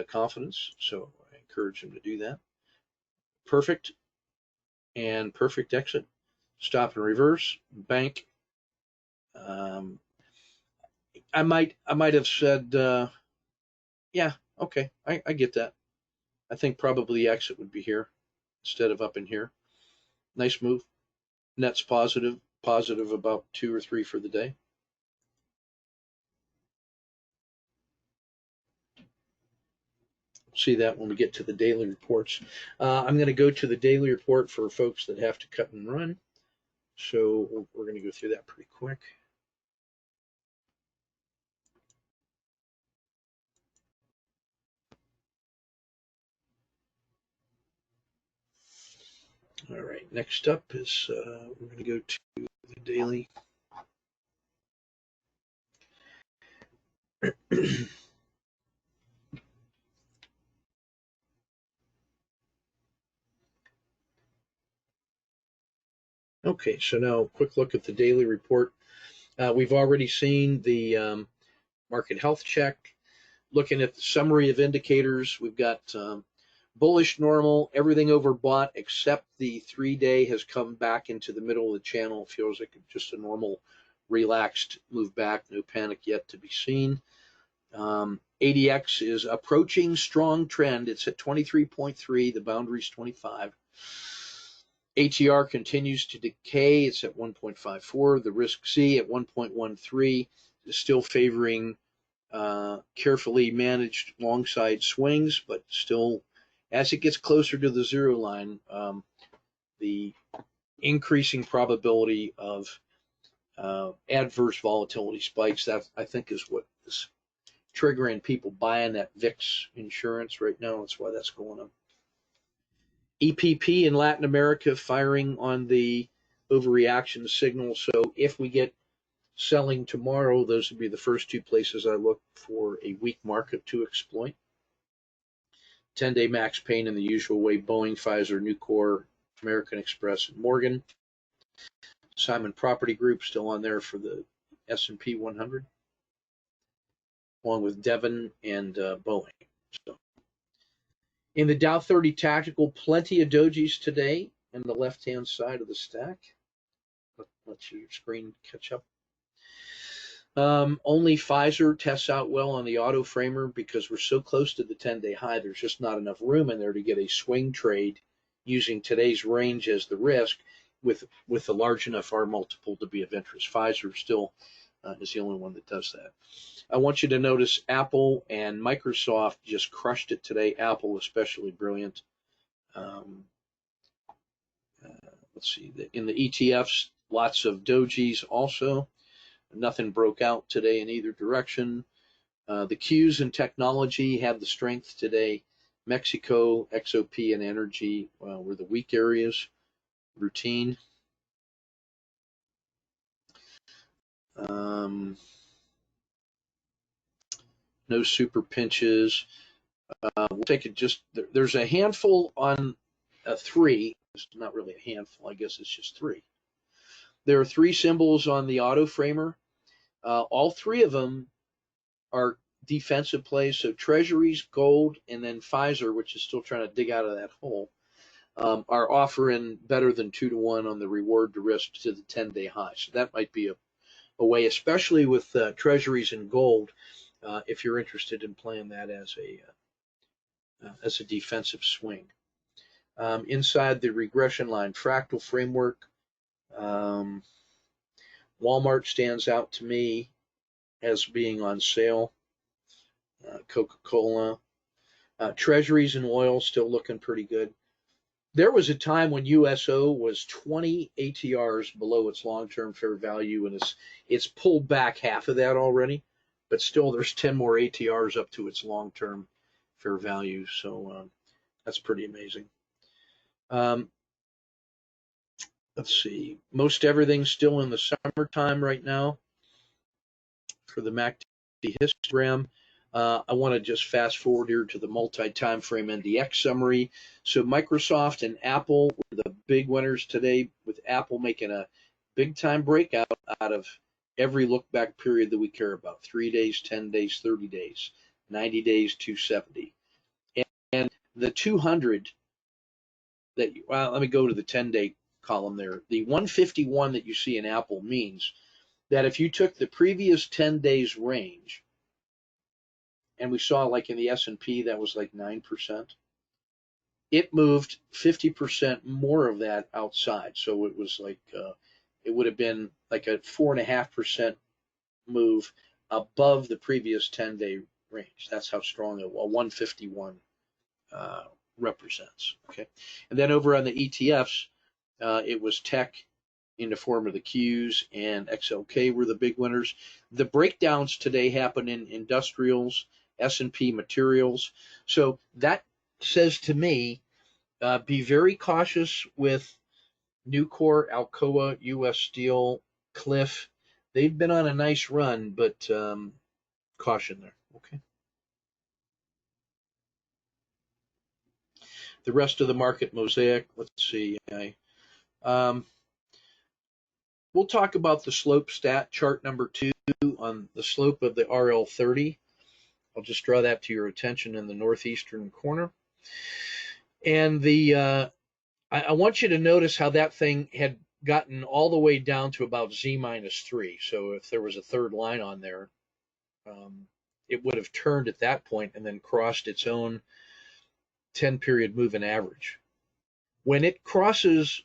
confidence. So I encourage him to do that. Perfect and perfect exit. Stop and reverse. Bank. I might have said, yeah, okay, I get that. I think probably the exit would be here instead of up in here. Nice move. Net's positive about 2 or 3 for the day. See that when we get to the daily reports. I'm going to go to the daily report for folks that have to cut and run. So we're going to go through that pretty quick. All right, next up is we're going to go to the daily. Okay, so now a quick look at the daily report. We've already seen the market health check. Looking at the summary of indicators, we've got bullish normal, everything overbought except the 3-day has come back into the middle of the channel. It feels like just a normal relaxed move back, no panic yet to be seen. ADX is approaching strong trend. It's at 23.3, the boundary's 25. ATR continues to decay. It's at 1.54. The risk C at 1.13 is still favoring carefully managed long side swings, but still, as it gets closer to the zero line, the increasing probability of adverse volatility spikes, that I think is what is triggering people buying that VIX insurance right now. That's why that's going up. EPP in Latin America firing on the overreaction signal. So if we get selling tomorrow, those would be the first two places I look for a weak market to exploit. 10-day max pain in the usual way: Boeing, Pfizer, Nucor, American Express, and Morgan. Simon Property Group still on there for the S&P 100, along with Devon and Boeing. So, in the Dow 30 Tactical, plenty of dojis today on the left-hand side of the stack. Let your screen catch up. Only Pfizer tests out well on the auto framer because we're so close to the 10-day high. There's just not enough room in there to get a swing trade using today's range as the risk with a large enough R multiple to be of interest. Pfizer still is the only one that does that. I want you to notice Apple and Microsoft just crushed it today. Apple especially brilliant. Let's see, in the ETFs, lots of dojis also. Nothing broke out today in either direction. The Qs in technology had the strength today. Mexico, XOP, and energy were the weak areas. Routine. No super pinches. We'll take it just, there's a handful on a 3. It's not really a handful, I guess it's just 3. There are 3 symbols on the auto framer. All 3 of them are defensive plays. So treasuries, gold, and then Pfizer, which is still trying to dig out of that hole, are offering better than 2-to-1 on the reward to risk to the 10-day high. So that might be a way, especially with treasuries and gold, if you're interested in playing that as a defensive swing. Inside the regression line fractal framework, Walmart stands out to me as being on sale. Coca-Cola, treasuries and oil still looking pretty good. There was a time when USO was 20 ATRs below its long-term fair value, and it's pulled back half of that already, but still there's 10 more ATRs up to its long-term fair value. So that's pretty amazing. Let's see, most everything's still in the summertime right now for the MACD histogram. I want to just fast forward here to the multi-time frame NDX summary. So Microsoft and Apple were the big winners today, with Apple making a big time breakout out of every look back period that we care about: 3 days, 10 days, 30 days, 90 days, 270. And the 200 that let me go to the 10-day column there. The 151 that you see in Apple means that if you took the previous 10 days range, and we saw like in the S&P that was like 9%, it moved 50% more of that outside. So it was like it would have been like a 4.5% move above the previous 10-day range. That's how strong a 151 represents. Okay, and then over on the ETFs, it was tech in the form of the Qs, and XLK were the big winners. The breakdowns today happen in industrials, S&P materials. So that says to me, be very cautious with Nucor, Alcoa, U.S. Steel, Cliff. They've been on a nice run, but caution there. Okay. The rest of the market mosaic, let's see. We'll talk about the slope stat, chart number 2 on the slope of the RL30. I'll just draw that to your attention in the northeastern corner. And I want you to notice how that thing had gotten all the way down to about Z-3. So if there was a third line on there, it would have turned at that point and then crossed its own 10-period moving average. When it crosses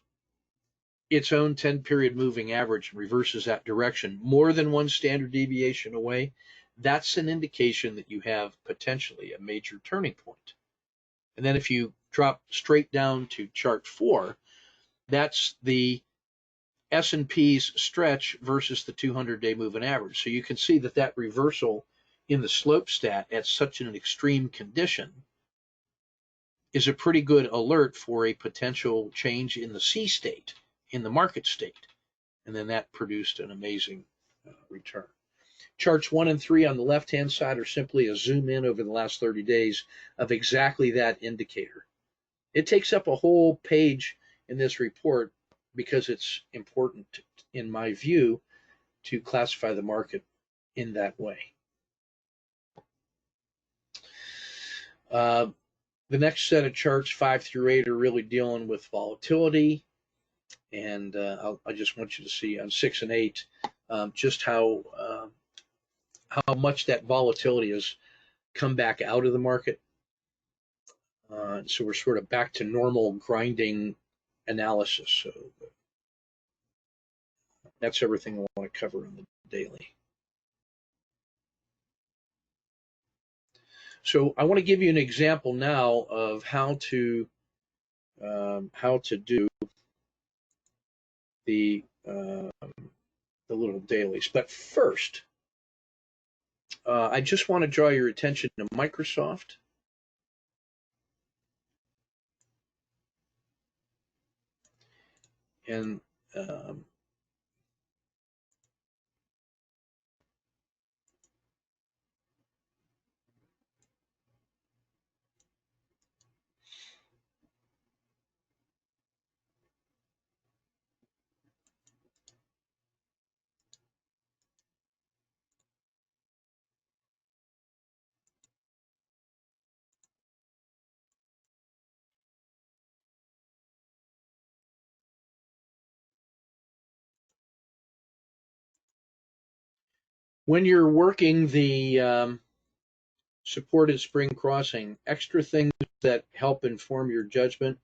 its own 10-period moving average and reverses that direction more than 1 standard deviation away, that's an indication that you have potentially a major turning point. And then if you drop straight down to chart 4, that's the S&P's stretch versus the 200-day moving average. So you can see that that reversal in the slope stat at such an extreme condition is a pretty good alert for a potential change in the C state, in the market state. And then that produced an amazing return. Charts 1 and 3 on the left-hand side are simply a zoom in over the last 30 days of exactly that indicator. It takes up a whole page in this report because it's important, in my view, to classify the market in that way. The next set of charts, 5 through 8, are really dealing with volatility. And I just want you to see on 6 and 8 just how much that volatility has come back out of the market. So we're sort of back to normal grinding analysis. So that's everything I want to cover in the daily. So I want to give you an example now of how to do the little dailies. But first, I just want to draw your attention to Microsoft. And when you're working the supported spring crossing, extra things that help inform your judgment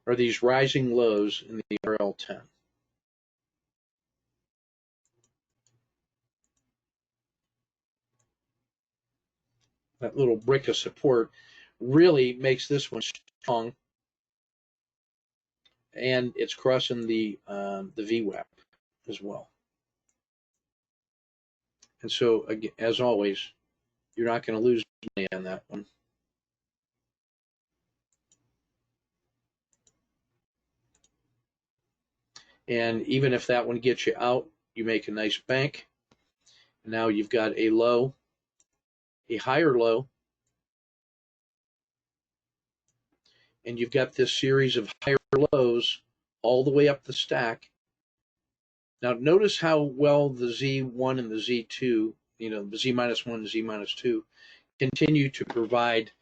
are these rising lows in the RL10. That little brick of support really makes this one strong, and it's crossing the VWAP as well. And so, again, as always, you're not going to lose money on that one. And even if that one gets you out, you make a nice bank. Now you've got a low, a higher low, and you've got this series of higher lows all the way up the stack. Now notice how well the Z1 and the Z2, the Z-1 and Z-2, continue to provide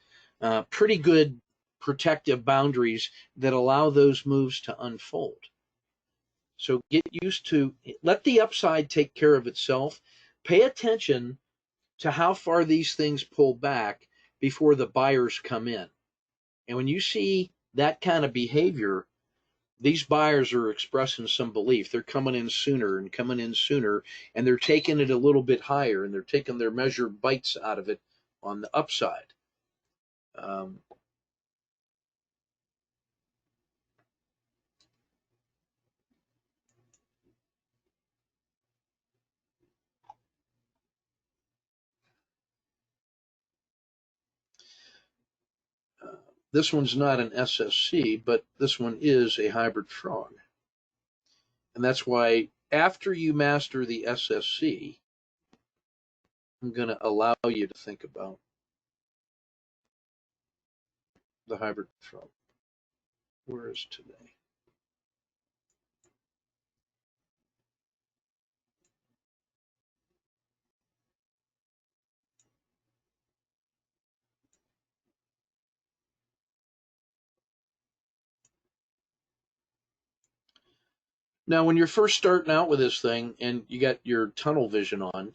pretty good protective boundaries that allow those moves to unfold. So get used to, let the upside take care of itself. Pay attention to how far these things pull back before the buyers come in. And when you see that kind of behavior, these buyers are expressing some belief. They're coming in sooner, and they're taking it a little bit higher, and they're taking their measured bites out of it on the upside. This one's not an SSC, but this one is a hybrid frog. And that's why after you master the SSC, I'm going to allow you to think about the hybrid frog. Where is today? Now, when you're first starting out with this thing and you got your tunnel vision on,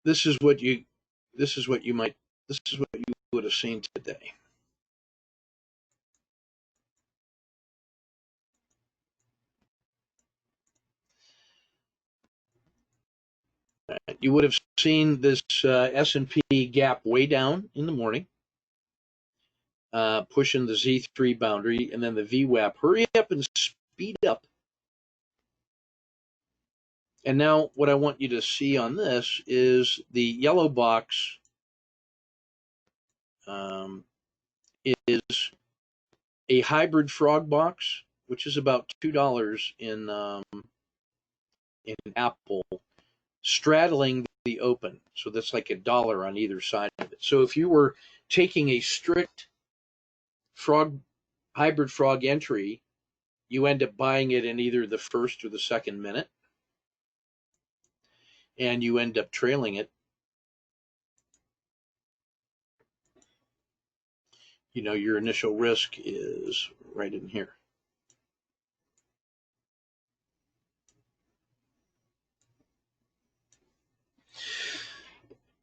this is what you would have seen today. You would have seen this S&P gap way down in the morning, pushing the Z3 boundary, and then the VWAP. Hurry up and speed up. And now what I want you to see on this is the yellow box is a hybrid frog box, which is about $2 in Apple, straddling the open. So that's like $1 on either side of it. So if you were taking a strict hybrid frog entry, you end up buying it in either the first or the second minute, and you end up trailing it. You know, your initial risk is right in here.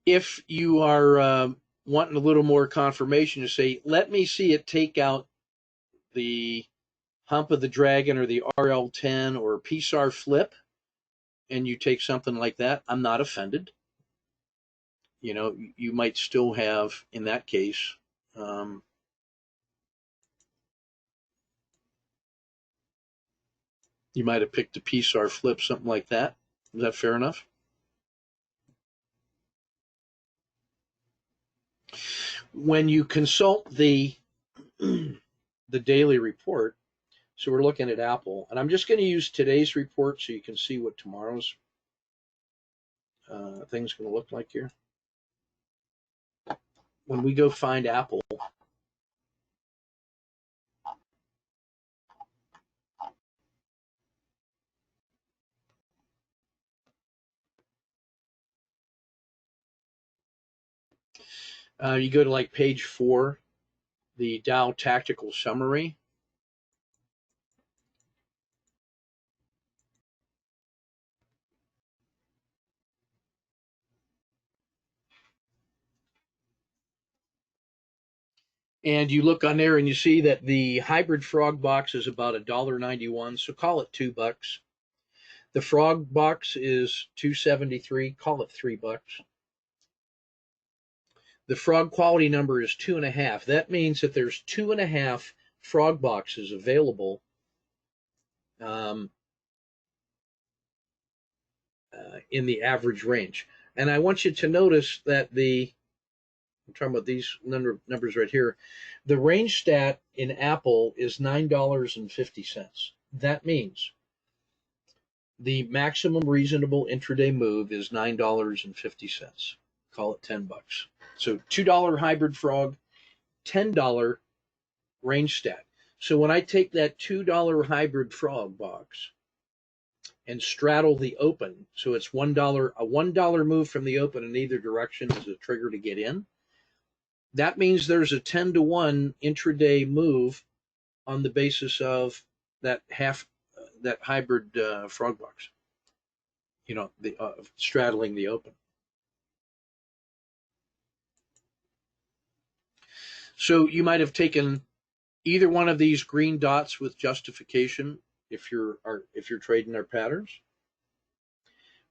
If you are wanting a little more confirmation, to say, let me see it take out the hump of the dragon or the RL10 or PSAR flip, and you take something like that, I'm not offended. You know, you might still have, in that case, you might have picked a PSAR flip, something like that. Is that fair enough? When you consult the daily report, so we're looking at Apple, and I'm just going to use today's report so you can see what tomorrow's thing's going to look like here. When we go find Apple, you go to like page 4, the Dow Tactical Summary. And you look on there and you see that the hybrid frog box is about $1.91, so call it $2. The frog box is $2.73, call it $3. The frog quality number is 2.5. That means that there's 2.5 frog boxes available in the average range. And I want you to notice that I'm talking about these numbers right here. The range stat in Apple is $9.50. That means the maximum reasonable intraday move is $9.50. Call it $10. So $2 hybrid frog, $10 range stat. So when I take that $2 hybrid frog box and straddle the open, so it's $1, a $1 move from the open in either direction is a trigger to get in. That means there's a 10-to-1 intraday move on the basis of that hybrid frog box. You know, the straddling the open. So you might have taken either one of these green dots with justification if you're trading our patterns,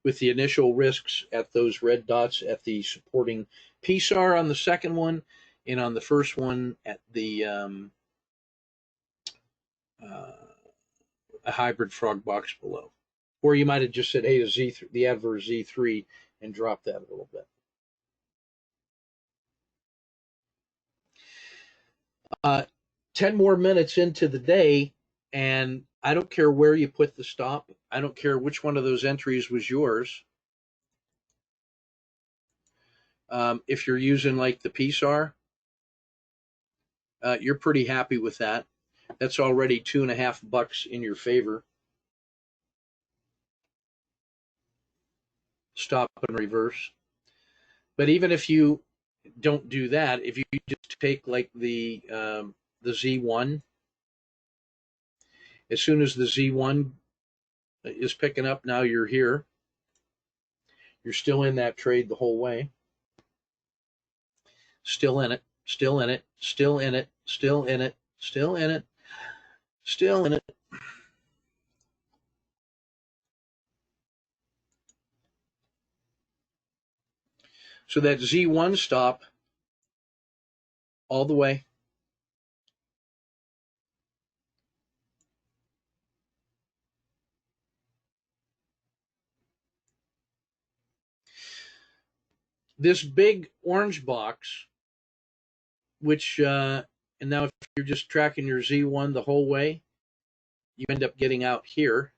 with the initial risks at those red dots at the supporting PSAR on the second one, and on the first one at the a hybrid frog box below. Or you might have just said, hey, the adverse Z3, and dropped that a little bit. 10 more minutes into the day, and I don't care where you put the stop. I don't care which one of those entries was yours. If you're using like the PSAR, you're pretty happy with that. That's already $2.50 in your favor. Stop and reverse. But even if you don't do that, if you just take like the Z1, as soon as the Z1 is picking up, now you're here. You're still in that trade the whole way. Still in it, still in it, still in it, still in it, still in it, still in it. So that Z1 stop all the way. This big orange box, which, and now if you're just tracking your Z1 the whole way, you end up getting out here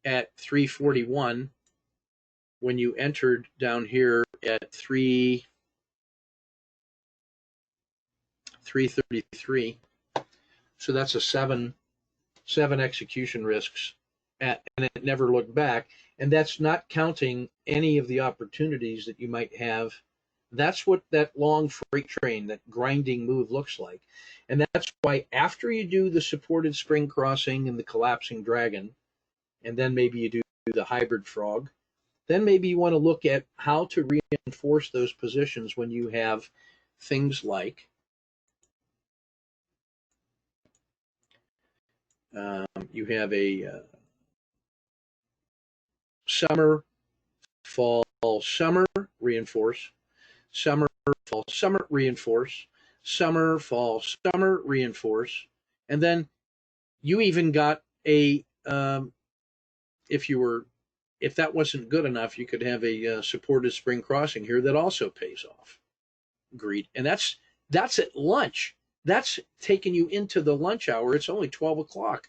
at 341 when you entered down here at 333. So that's a seven execution risks, and it never looked back. And that's not counting any of the opportunities that you might have. That's what that long freight train, that grinding move looks like. And that's why after you do the supported spring crossing and the collapsing dragon, and then maybe you do the hybrid frog, then maybe you want to look at how to reinforce those positions when you have things like you have a summer, fall, summer, reinforce, summer, fall, summer, reinforce, summer, fall, summer, reinforce, and then you even got a if that wasn't good enough, you could have a supported spring crossing here that also pays off. Agreed. And that's at lunch. That's taking you into the lunch hour. It's only 12 o'clock.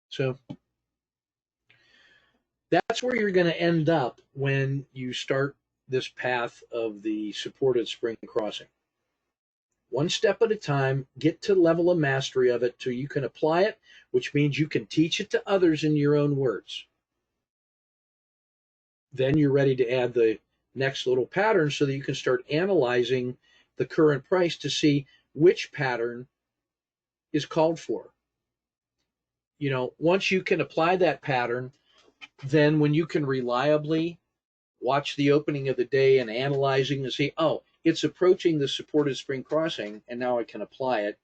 So that's where you're going to end up when you start this path of the supported spring crossing. One step at a time, get to level of mastery of it till you can apply it, which means you can teach it to others in your own words. Then you're ready to add the next little pattern so that you can start analyzing the current price to see which pattern is called for. You know, once you can apply that pattern, then when you can reliably watch the opening of the day and analyzing and see, oh, it's approaching the supported spring crossing, and now I can apply it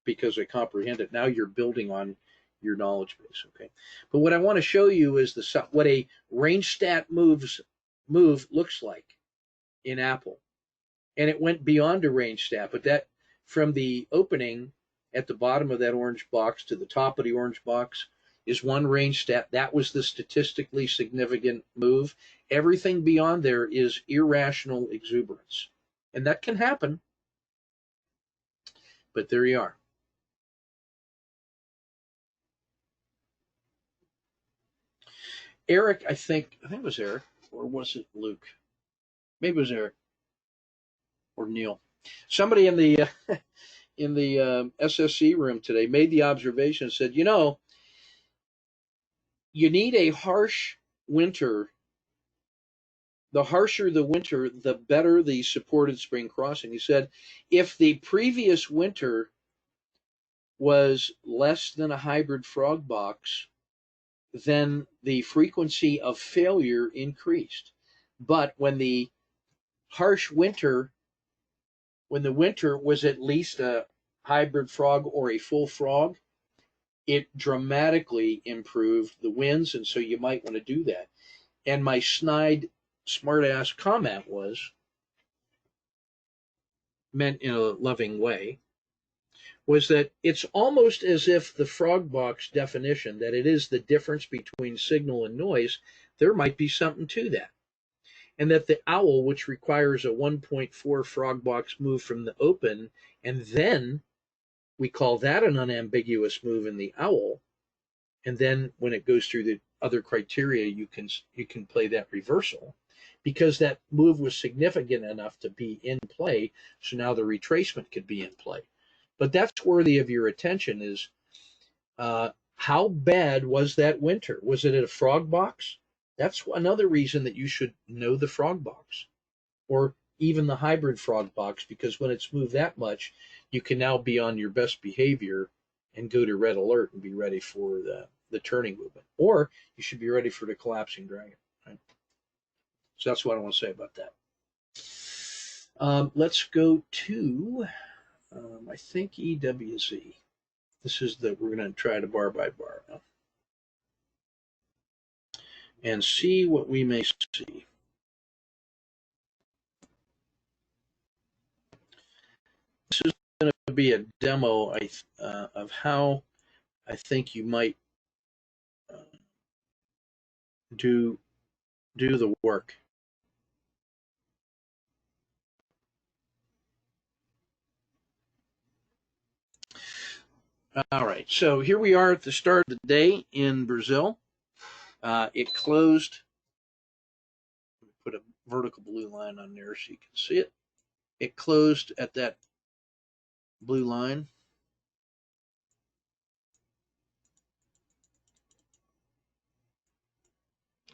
because I comprehend it. Now you're building on your knowledge base, okay? But what I want to show you is what a range stat move looks like in Apple. And it went beyond a range stat, but that from the opening at the bottom of that orange box to the top of the orange box is one range stat. That was the statistically significant move. Everything beyond there is irrational exuberance. And that can happen. But there you are. Eric, I think it was Eric, or was it Luke? Maybe it was Eric or Neil. Somebody in the SSC room today made the observation and said, you know, you need a harsh winter. The harsher the winter, the better the supported spring crossing. He said, if the previous winter was less than a hybrid frog box, then the frequency of failure increased. But when the harsh winter, when the winter was at least a hybrid frog or a full frog, it dramatically improved the wins, and so you might want to do that. And my snide, smart-ass comment was, meant in a loving way, was that it's almost as if the frog box definition, that it is the difference between signal and noise, there might be something to that. And that the owl, which requires a 1.4 frog box move from the open, and then we call that an unambiguous move in the owl, and then when it goes through the other criteria, you can play that reversal, because that move was significant enough to be in play, so now the retracement could be in play. But that's worthy of your attention is how bad was that winter? Was it at a frog box? That's another reason that you should know the frog box, or even the hybrid frog box, because when it's moved that much, you can now be on your best behavior and go to red alert and be ready for the turning movement. Or you should be ready for the collapsing dragon. Right? So that's what I want to say about that. Let's go to, I think, EWZ. This is we're going to try to bar by bar now and see what we may see. This is going to be a demo of how I think you might do the work. All right, so here we are at the start of the day in Brazil. It closed. Put a vertical blue line on there so you can see it. It closed at that blue line.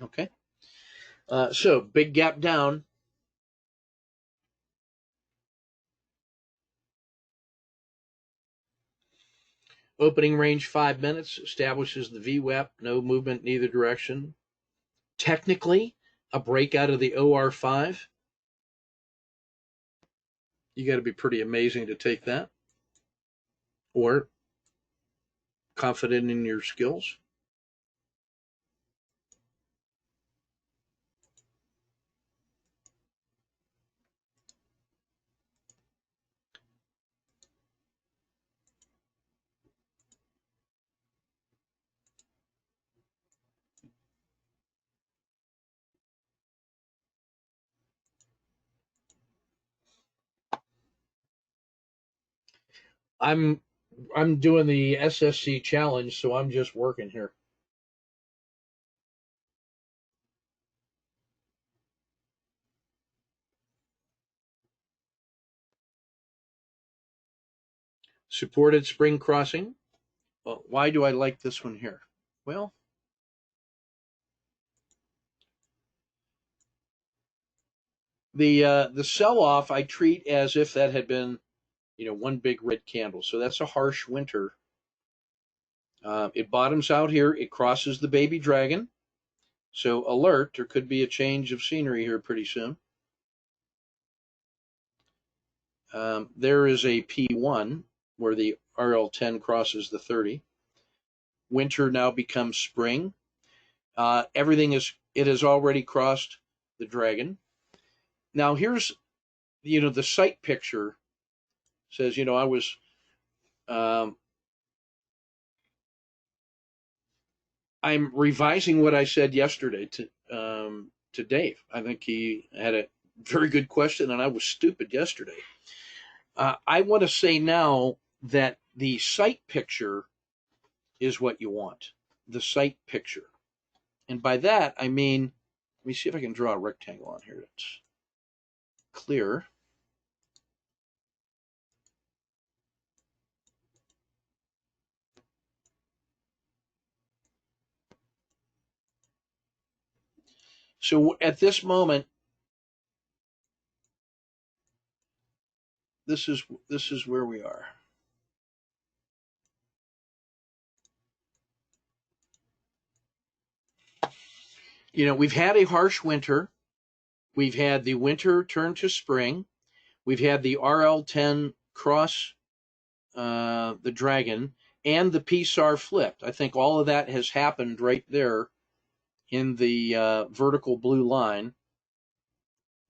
Okay. So big gap down. Opening range 5 minutes, establishes the VWAP, no movement in either direction. Technically, a break out of the OR5. You got to be pretty amazing to take that, or confident in your skills. I'm doing the SSC challenge, so I'm just working here. Supported spring crossing. Well, why do I like this one here? Well, the sell-off I treat as if that had been, one big red candle. So that's a harsh winter. It bottoms out here. It crosses the baby dragon. So alert, there could be a change of scenery here pretty soon. There is a P1 where the RL10 crosses the 30. Winter now becomes spring. It has already crossed the dragon. Now here's, the sight picture says, I was, I'm revising what I said yesterday to Dave. I think he had a very good question, and I was stupid yesterday. I want to say now that the sight picture is what you want, the sight picture. And by that, I mean, let me see if I can draw a rectangle on here that's clear. So at this moment, this is where we are. We've had a harsh winter. We've had the winter turn to spring. We've had the RL10 cross the dragon, and the PSAR flipped. I think all of that has happened right there in the vertical blue line.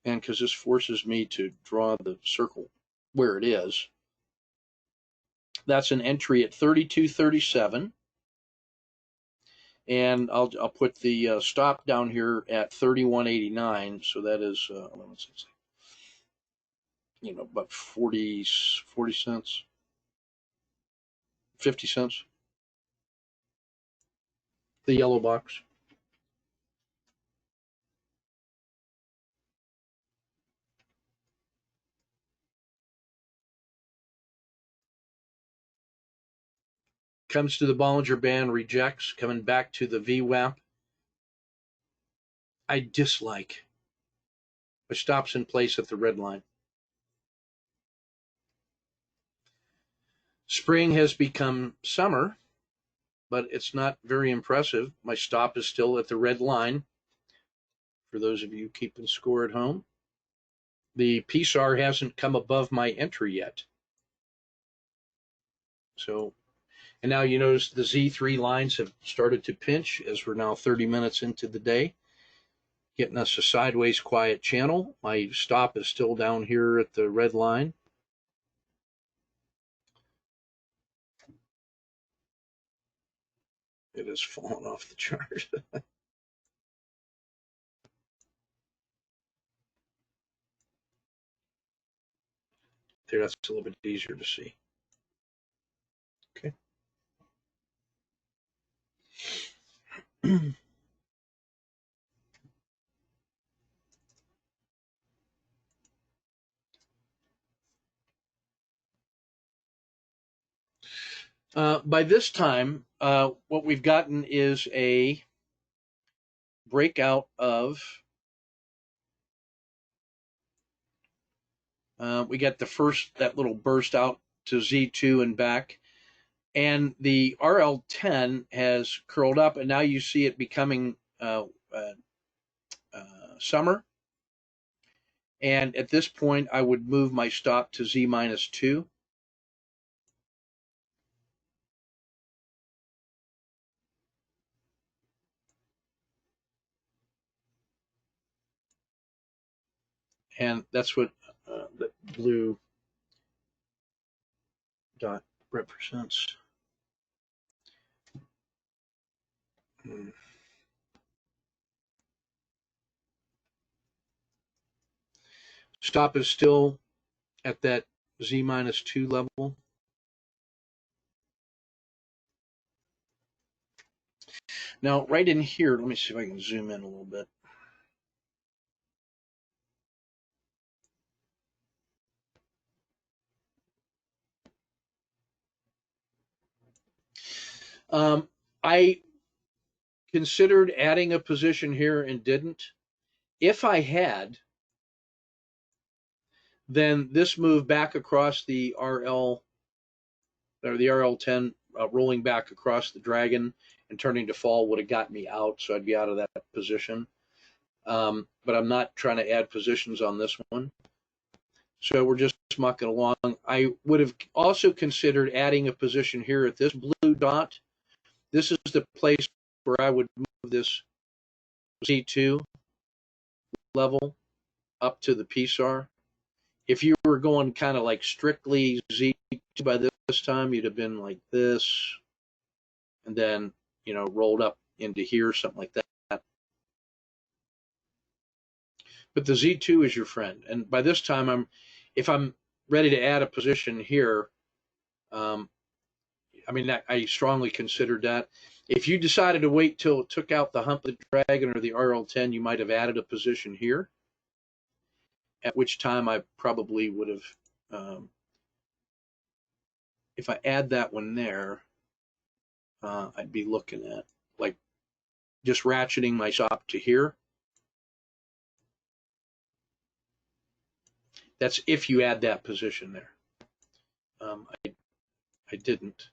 And because this forces me to draw the circle where it is. That's an entry at 32.37. And I'll put the stop down here at 31.89. So that is, about 40 cents, 50 cents. The yellow box. Comes to the Bollinger Band, rejects, coming back to the VWAP. I dislike. It stops in place at the red line. Spring has become summer, but it's not very impressive. My stop is still at the red line, for those of you keeping score at home. the PSAR hasn't come above my entry yet. So, and now you notice the Z3 lines have started to pinch as we're now 30 minutes into the day, getting us a sideways quiet channel. My stop is still down here at the red line. It has fallen off the chart. There, that's a little bit easier to see. Okay. By this time, what we've gotten is a breakout of, we got the first, that little burst out to Z2 and back, and the RL10 has curled up, and now you see it becoming summer. And at this point, I would move my stop to Z minus 2. And that's what the blue dot represents. Stop is still at that Z minus 2 level. Now, right in here, let me see if I can zoom in a little bit. I considered adding a position here and didn't. If I had, then this move back across the RL, or the RL10, rolling back across the dragon and turning to fall would have got me out, so I'd be out of that position. But I'm not trying to add positions on this one. So we're just mucking along. I would have also considered adding a position here at this blue dot. This is the place where I would move this Z2 level up to the PSAR. If you were going kind of like strictly Z2 by this time, you'd have been like this, and then, you know, rolled up into here, something like that. But the Z2 is your friend. And by this time, if I'm ready to add a position here, I mean, I strongly considered that. If you decided to wait till it took out the hump of the dragon or the RL10, you might have added a position here, at which time I probably would have, if I add that one there, I'd be looking at like just ratcheting my stop to here. That's if you add that position there. I didn't.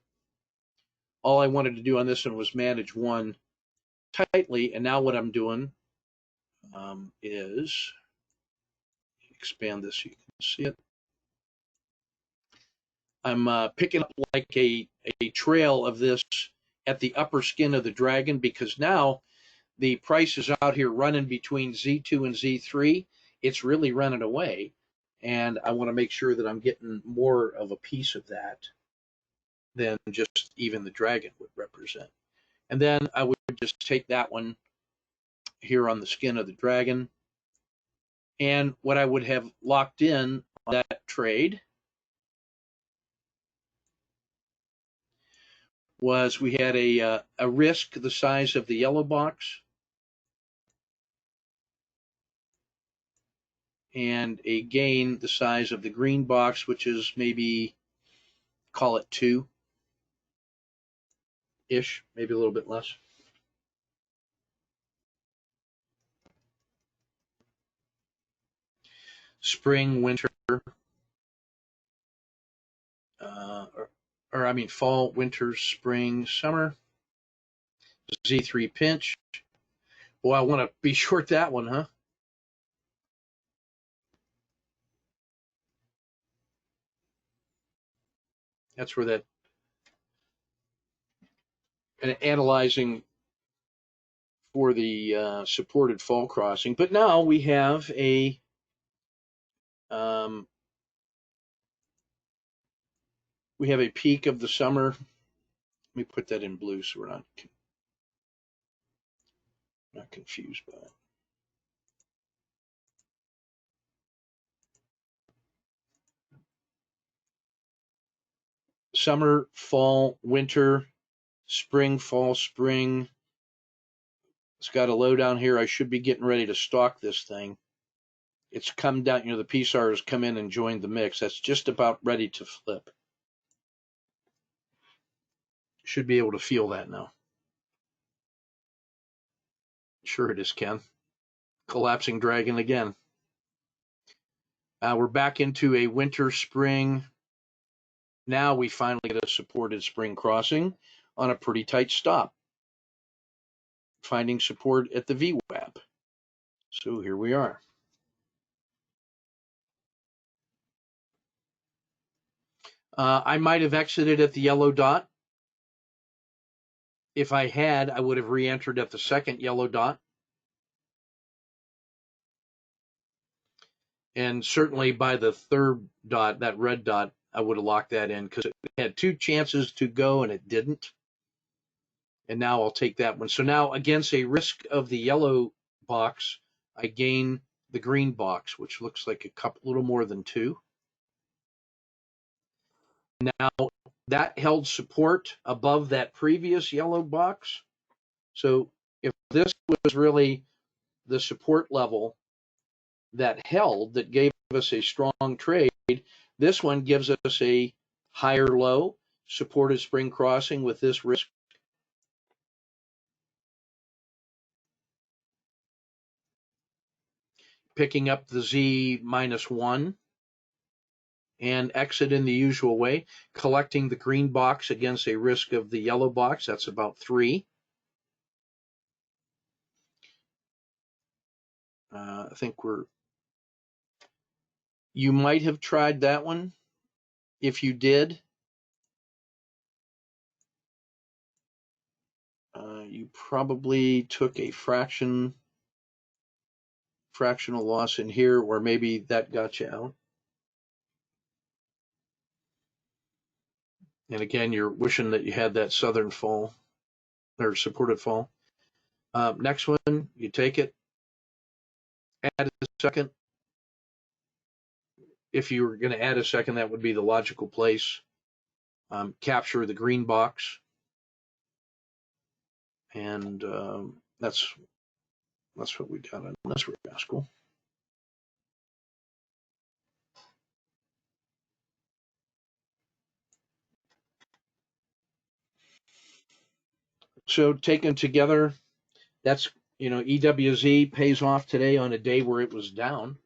All I wanted to do on this one was manage one tightly, and now what I'm doing is expand this so you can see it. I'm picking up like a trail of this at the upper skin of the dragon, because now the price is out here running between Z2 and Z3. It's really running away, and I want to make sure that I'm getting more of a piece of that than just even the dragon would represent. And then I would just take that one here on the skin of the dragon. And what I would have locked in on that trade was we had a risk the size of the yellow box and a gain the size of the green box, which is maybe, call it 2-ish, maybe a little bit less. Spring, winter, or I mean fall, winter, spring, summer. Z3 pinch. Boy, I want to be short that one, huh? That's where that, and analyzing for the supported fall crossing. But now we have a peak of the summer. Let me put that in blue so we're not confused by it. Summer, fall, winter, spring, fall, spring. It's got a low down here. I should be getting ready to stock this thing. It's come down, the PSAR has come in and joined the mix. That's just about ready to flip. Should be able to feel that now. Sure it is, Ken. Collapsing dragon again. We're back into a winter, spring. Now we finally get a supported spring crossing on a pretty tight stop. Finding support at the VWAP. So here we are. I might have exited at the yellow dot. If I had, I would have re-entered at the second yellow dot. And certainly by the third dot, that red dot, I would have locked that in because it had two chances to go and it didn't. And now I'll take that one. So now against a risk of the yellow box, I gain the green box, which looks like a little more than 2. Now that held support above that previous yellow box. So if this was really the support level that held, that gave us a strong trade, this one gives us a higher low, supported spring crossing with this risk. Picking up the Z -1 and exit in the usual way, collecting the green box against a risk of the yellow box. That's about 3. I think you might have tried that one. If you did, you probably took a fractional loss in here, or maybe that got you out. And again, you're wishing that you had that southern fall or supported fall. Next one, you take it, add a second. If you were going to add a second, that would be the logical place. Capture the green box. And that's what we got on this rascal. So taken together, that's, EWZ pays off today on a day where it was down.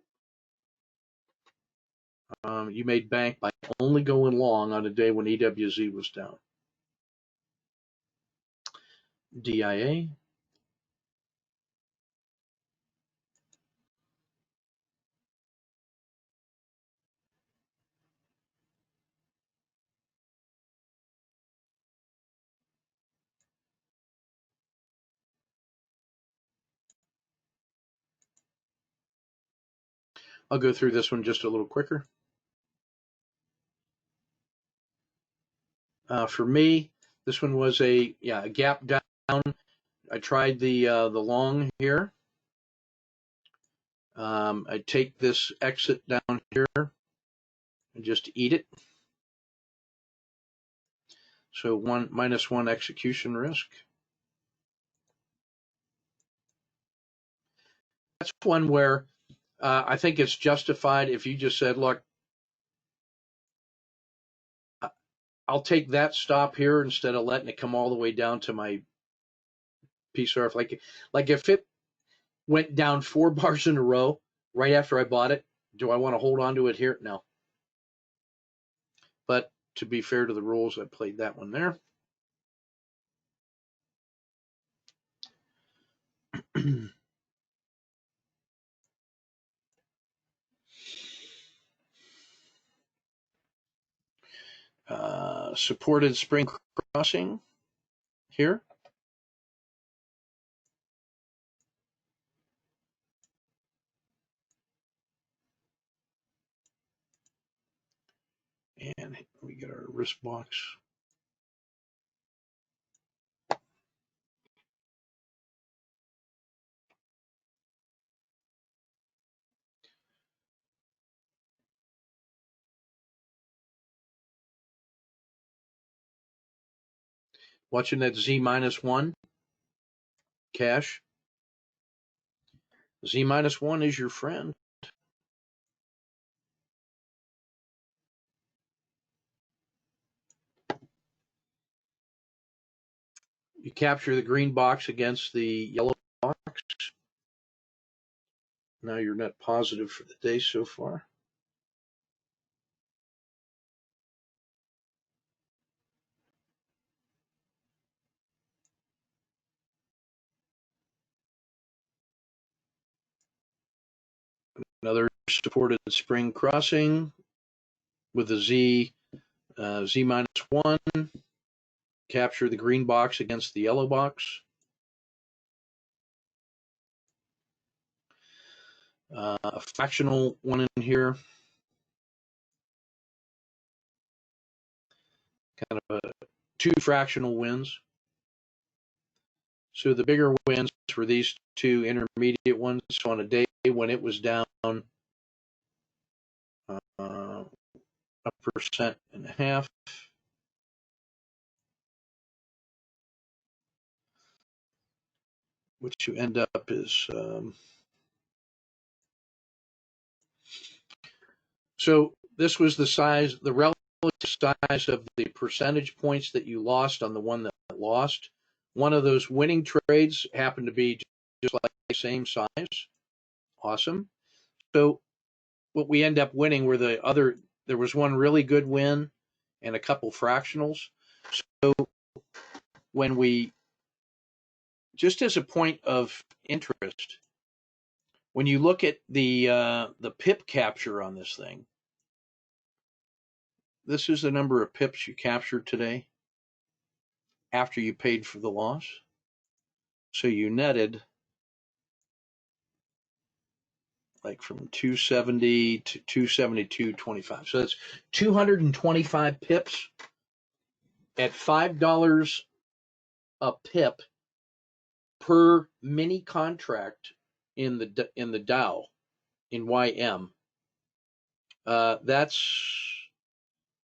You made bank by only going long on a day when EWZ was down. DIA. I'll go through this one just a little quicker. For me, this one was a gap down. I tried the long here. I take this exit down here and just eat it. So -1 execution risk. That's one where I think it's justified if you just said, look, I'll take that stop here instead of letting it come all the way down to my PSAR. Like if it went down 4 bars in a row right after I bought it, do I want to hold on to it here? No. But to be fair to the rules, I played that one there. supported spring crossing here. And we get our wrist box. Watching that Z-1 cash. Z-1 is your friend. You capture the green box against the yellow box. Now you're net positive for the day so far. Another supported spring crossing with a Z-1. Capture the green box against the yellow box. A fractional one in here. Kind of 2 fractional wins. So the bigger wins were these 2 intermediate ones. So on a day when it was down 1.5%, what you end up is so this was the relative size of the percentage points that you lost on the one that lost. One of those winning trades happened to be just like the same size. Awesome. So what we end up winning were there was one really good win and a couple fractionals. So when just as a point of interest, when you look at the pip capture on this thing, this is the number of pips you captured today after you paid for the loss. So you netted like from 270 to 272.25. So that's 225 pips at $5 a pip per mini contract in the Dow in YM. That's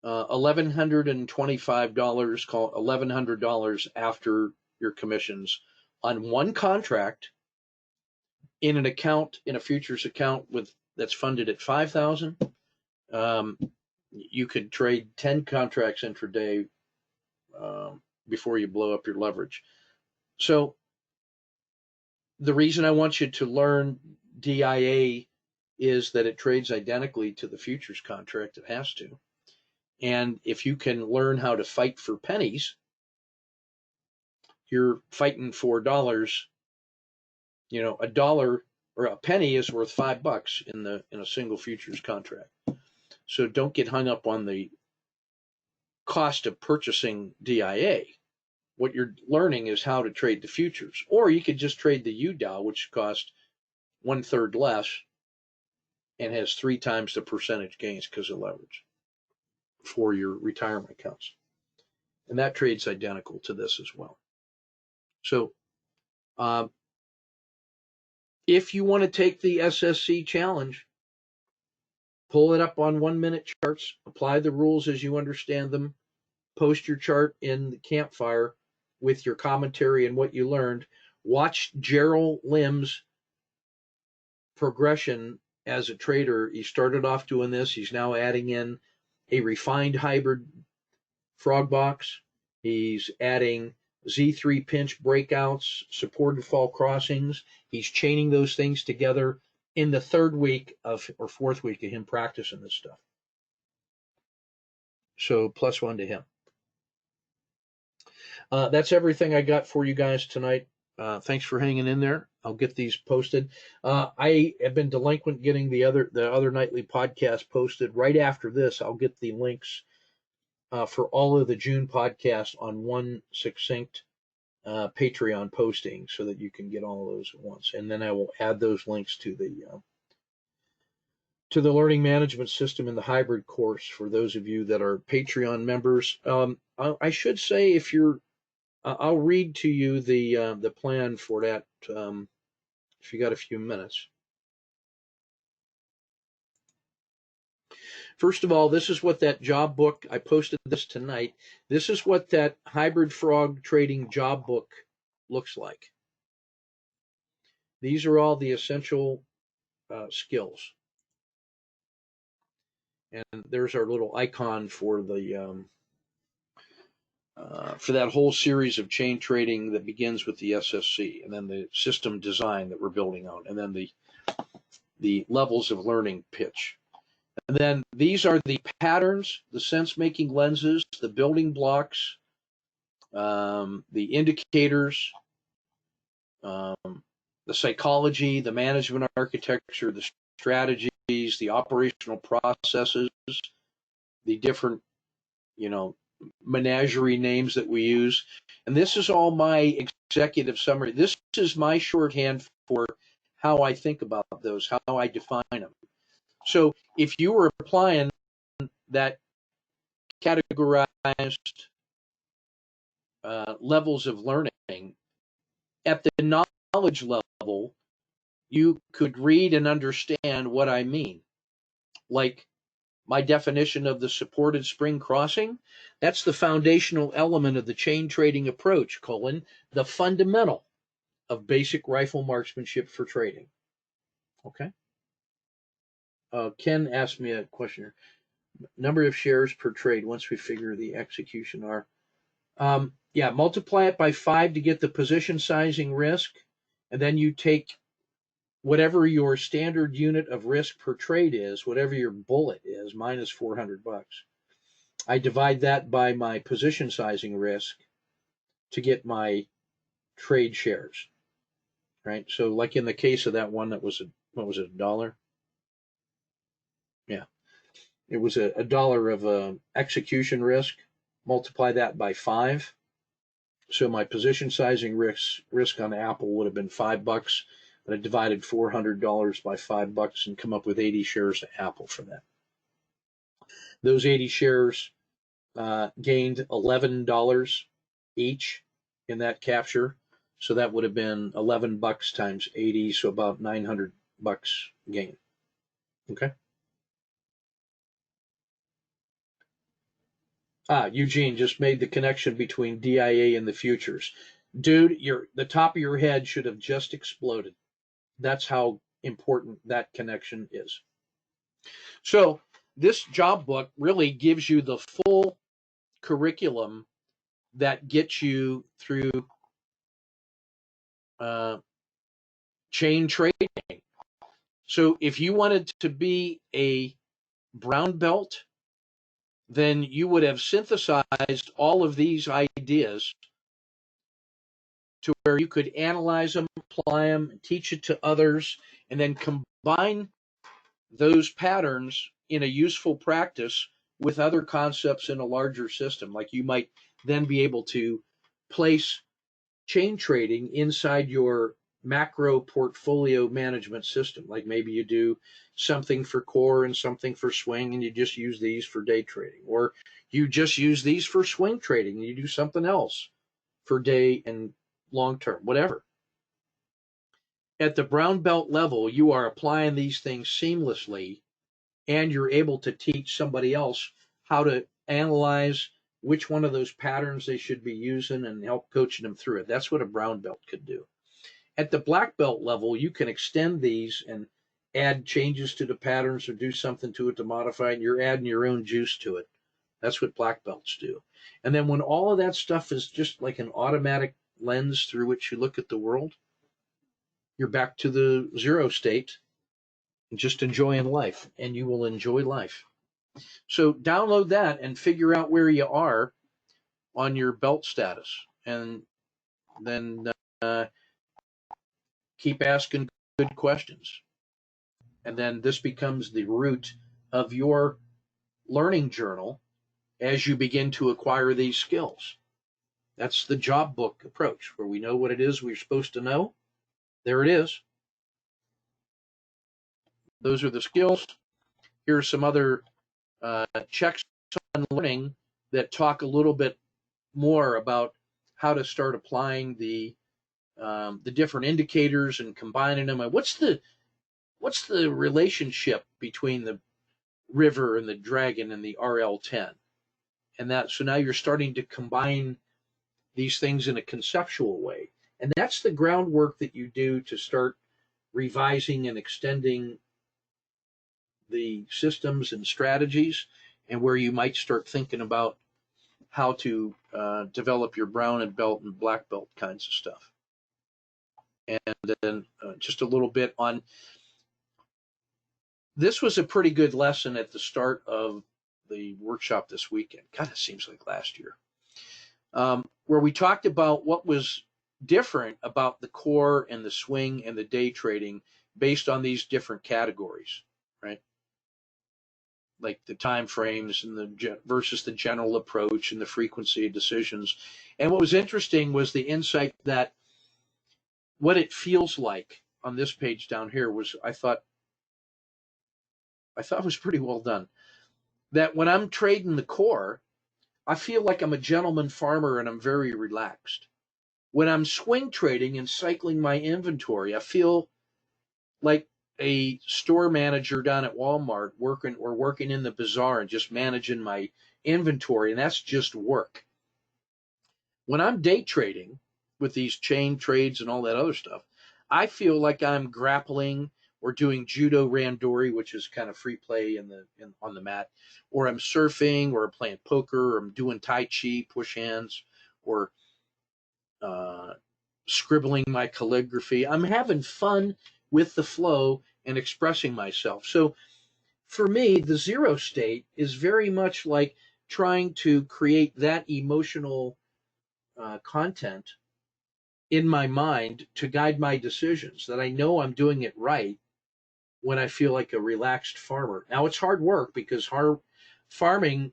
$1,125, call it $1,100 after your commissions on one contract in an account, in a futures account that's funded at 5,000. You could trade 10 contracts intraday before you blow up your leverage. So the reason I want you to learn DIA is that it trades identically to the futures contract. It has to. And if you can learn how to fight for pennies, you're fighting for dollars. You know, $1 or a penny is worth $5 in a single futures contract. So don't get hung up on the cost of purchasing DIA. What you're learning is how to trade the futures. Or you could just trade the UDOW, which costs 1/3 less and has 3 times the percentage gains because of leverage for your retirement accounts. And that trade's identical to this as well. So if you want to take the SSC challenge, pull it up on 1-minute charts, apply the rules as you understand them, post your chart in the campfire with your commentary and what you learned. Watch Gerald Lim's progression as a trader. He started off doing this. He's now adding in a refined hybrid frog box. He's adding Z3 pinch breakouts, supported fall crossings. He's chaining those things together in the 3rd week of, or 4th week of him practicing this stuff. So +1 to him. That's everything I got for you guys tonight. Thanks for hanging in there. I'll get these posted. I have been delinquent getting the other nightly podcast posted. Right after this, I'll get the links for all of the June podcasts on one succinct Patreon posting so that you can get all of those at once. And then I will add those links to the learning management system in the hybrid course for those of you that are Patreon members. I should say, if you're, I'll read to you the plan for that if you got a few minutes. First of all, this is what that job book, I posted this tonight. This is what that hybrid frog trading job book looks like. These are all the essential skills. And there's our little icon for the for that whole series of chain trading that begins with the SSC, and then the system design that we're building out, and then the levels of learning pitch. And then these are the patterns, the sense-making lenses, the building blocks, the indicators, the psychology, the management architecture, the strategies, the operational processes, the different, menagerie names that we use. And this is all my executive summary. This is my shorthand for how I think about those, how I define them. So if you were applying that categorized levels of learning at the knowledge level, you could read and understand what I mean. Like my definition of the supported spring crossing, that's the foundational element of the chain trading approach, the fundamental of basic rifle marksmanship for trading. Okay. Ken asked me a question here. Number of shares per trade once we figure the execution are. Yeah, multiply it by 5 to get the position sizing risk, and then you take whatever your standard unit of risk per trade is, whatever your bullet is, minus $400. I divide that by my position sizing risk to get my trade shares, right? So like in the case of that one that was, what was it, $1? Yeah. It was a dollar of execution risk. Multiply that by 5. So my position sizing risk on Apple would have been $5, but I divided $400 by $5 and come up with 80 shares of Apple for that. Those 80 shares gained $11 each in that capture. So that would have been $11 times 80, so about $900 gain. Okay. Eugene just made the connection between DIA and the futures. Dude, the top of your head should have just exploded. That's how important that connection is. So this job book really gives you the full curriculum that gets you through chain trading. So if you wanted to be a brown belt, then you would have synthesized all of these ideas to where you could analyze them, apply them, teach it to others, and then combine those patterns in a useful practice with other concepts in a larger system. Like you might then be able to place chain trading inside your macro portfolio management system. Like maybe you do something for core and something for swing, and you just use these for day trading, or you just use these for swing trading and you do something else for day and long term, whatever. At the brown belt level, you are applying these things seamlessly, and you're able to teach somebody else how to analyze which one of those patterns they should be using and help coaching them through it. That's what a brown belt could do. At the black belt level, you can extend these and add changes to the patterns or do something to it to modify it, and you're adding your own juice to it. That's what black belts do. And then when all of that stuff is just like an automatic lens through which you look at the world, you're back to the zero state, just enjoying life, and you will enjoy life. So download that and figure out where you are on your belt status, and then keep asking good questions. And then this becomes the root of your learning journal, as you begin to acquire these skills. That's the job book approach, where we know what it is we're supposed to know. There it is. Those are the skills. Here's some other checks on learning that talk a little bit more about how to start applying the different indicators and combining them. And what's the relationship between the river and the dragon and the RL10? And that, so now you're starting to combine these things in a conceptual way. And that's the groundwork that you do to start revising and extending the systems and strategies, and where you might start thinking about how to develop your brown and belt and black belt kinds of stuff. And then just a little bit on, this was a pretty good lesson at the start of the workshop this weekend. God, it seems like last year. Where we talked about what was different about the core and the swing and the day trading based on these different categories, right? Like the time frames and the versus the general approach and the frequency of decisions. And what was interesting was the insight that what it feels like on this page down here was, I thought was pretty well done. That when I'm trading the core, I feel like I'm a gentleman farmer and I'm very relaxed. When I'm swing trading and cycling my inventory, I feel like a store manager down at Walmart working in the bazaar and just managing my inventory, and that's just work. When I'm day trading with these chain trades and all that other stuff, I feel like I'm grappling or doing judo randori, which is kind of free play on the mat, or I'm surfing, or I'm playing poker, or I'm doing tai chi, push hands, or scribbling my calligraphy. I'm having fun with the flow and expressing myself. So for me, the zero state is very much like trying to create that emotional content in my mind to guide my decisions, that I know I'm doing it right when I feel like a relaxed farmer. Now, it's hard work, because farming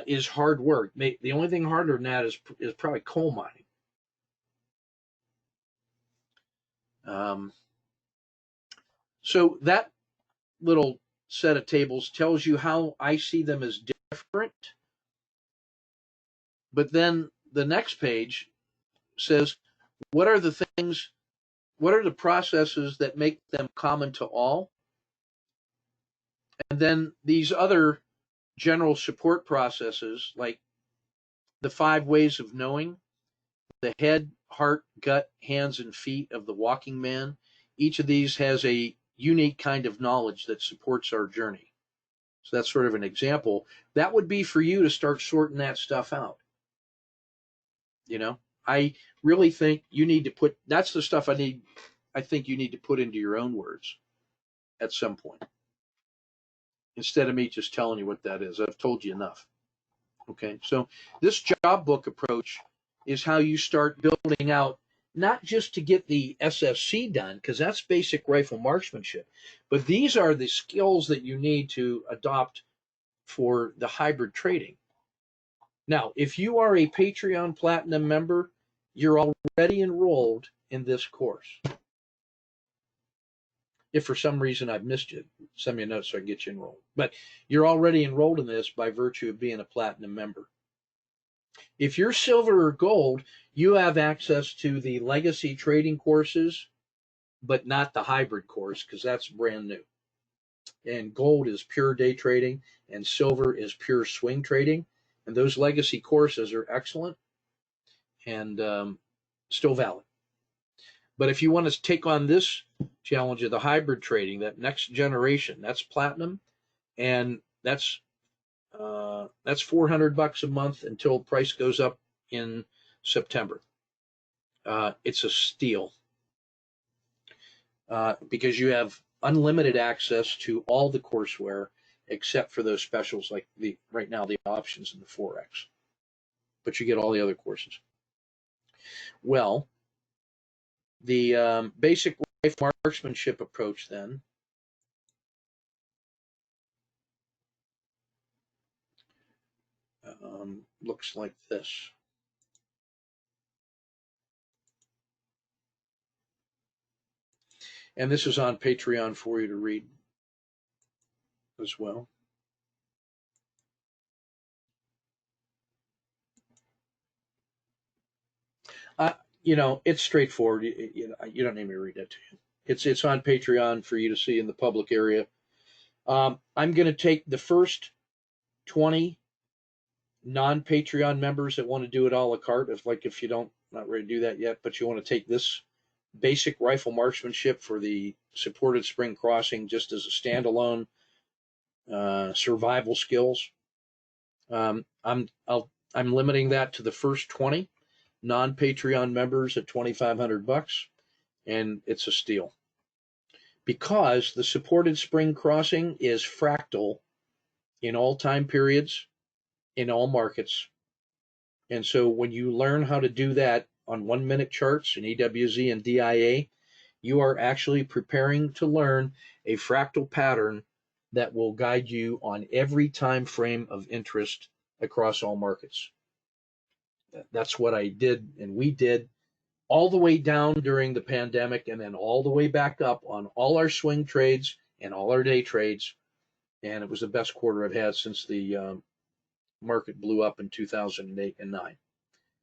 is hard work. The only thing harder than that is probably coal mining. So that little set of tables tells you how I see them as different. But then the next page says, what are the processes that make them common to all? And then these other general support processes, like the 5 ways of knowing, the head, heart, gut, hands, and feet of the walking man. Each of these has a unique kind of knowledge that supports our journey. So that's sort of an example. That would be for you to start sorting that stuff out. You know, I really think you need to put, that's the stuff I think you need to put into your own words at some point, instead of me just telling you what that is. I've told you enough. Okay, so this job book approach is how you start building out, not just to get the SFC done, because that's basic rifle marksmanship, but these are the skills that you need to adopt for the hybrid trading. Now, if you are a Patreon Platinum member, you're already enrolled in this course. If for some reason I've missed you, send me a note so I can get you enrolled. But you're already enrolled in this by virtue of being a Platinum member. If you're silver or gold, you have access to the legacy trading courses, but not the hybrid course, because that's brand new. And gold is pure day trading, and silver is pure swing trading. And those legacy courses are excellent and still valid. But if you want to take on this challenge of the hybrid trading, that next generation, that's platinum, and that's $400 a month until price goes up in September. It's a steal because you have unlimited access to all the courseware except for those specials, like right now the options and the Forex. But you get all the other courses. Well, the basic rifle marksmanship approach then looks like this. And this is on Patreon for you to read as well. It's straightforward. You don't need me to read that to you. It's on Patreon for you to see in the public area. I'm going to take the first 20 non-Patreon members that want to do it a la carte. If you not ready to do that yet, but you want to take this basic rifle marksmanship for the supported spring crossing just as a standalone survival skills. I'm limiting that to the first 20 non-Patreon members at $2,500, and it's a steal because the supported spring crossing is fractal in all time periods, in all markets. And so when you learn how to do that on 1-minute charts in EWZ and DIA, you are actually preparing to learn a fractal pattern that will guide you on every time frame of interest across all markets. That's what I did, and we did all the way down during the pandemic, and then all the way back up on all our swing trades and all our day trades. And it was the best quarter I've had since the market blew up in 2008 and 9.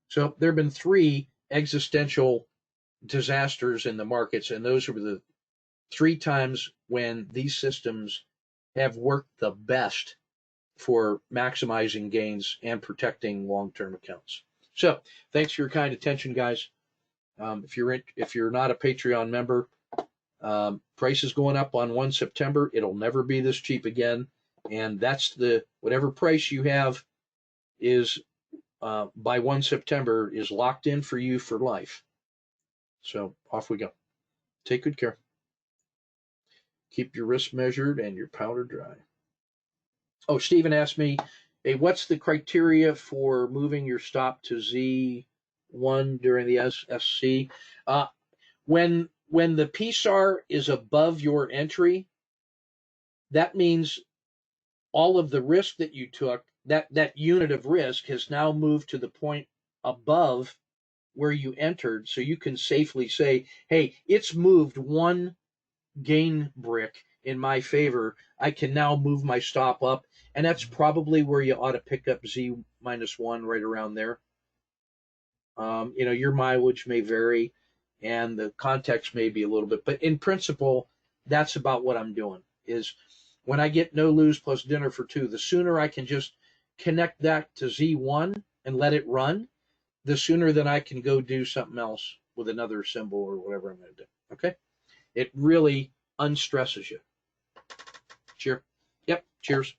So there have been 3 existential disasters in the markets, and those were the 3 times when these systems have worked the best for maximizing gains and protecting long-term accounts. So thanks for your kind attention, guys. If you're not a Patreon member, price is going up on 1 September. It'll never be this cheap again, and that's whatever price you have is by 1 September is locked in for you for life. So off we go. Take good care. Keep your risk measured and your powder dry. Oh, Stephen asked me, hey, what's the criteria for moving your stop to Z1 during the SC? When the PSAR is above your entry, that means all of the risk that you took, that unit of risk has now moved to the point above where you entered, so you can safely say, hey, it's moved 1 gain brick in my favor. I can now move my stop up, and that's probably where you ought to pick up Z-1 right around there. Your mileage may vary, and the context may be a little bit, but in principle, that's about what I'm doing. Is when I get no lose plus dinner for 2, the sooner I can just connect that to Z1 and let it run, the sooner that I can go do something else with another symbol or whatever I'm going to do. Okay? It really unstresses you. Cheers. Yep. Cheers.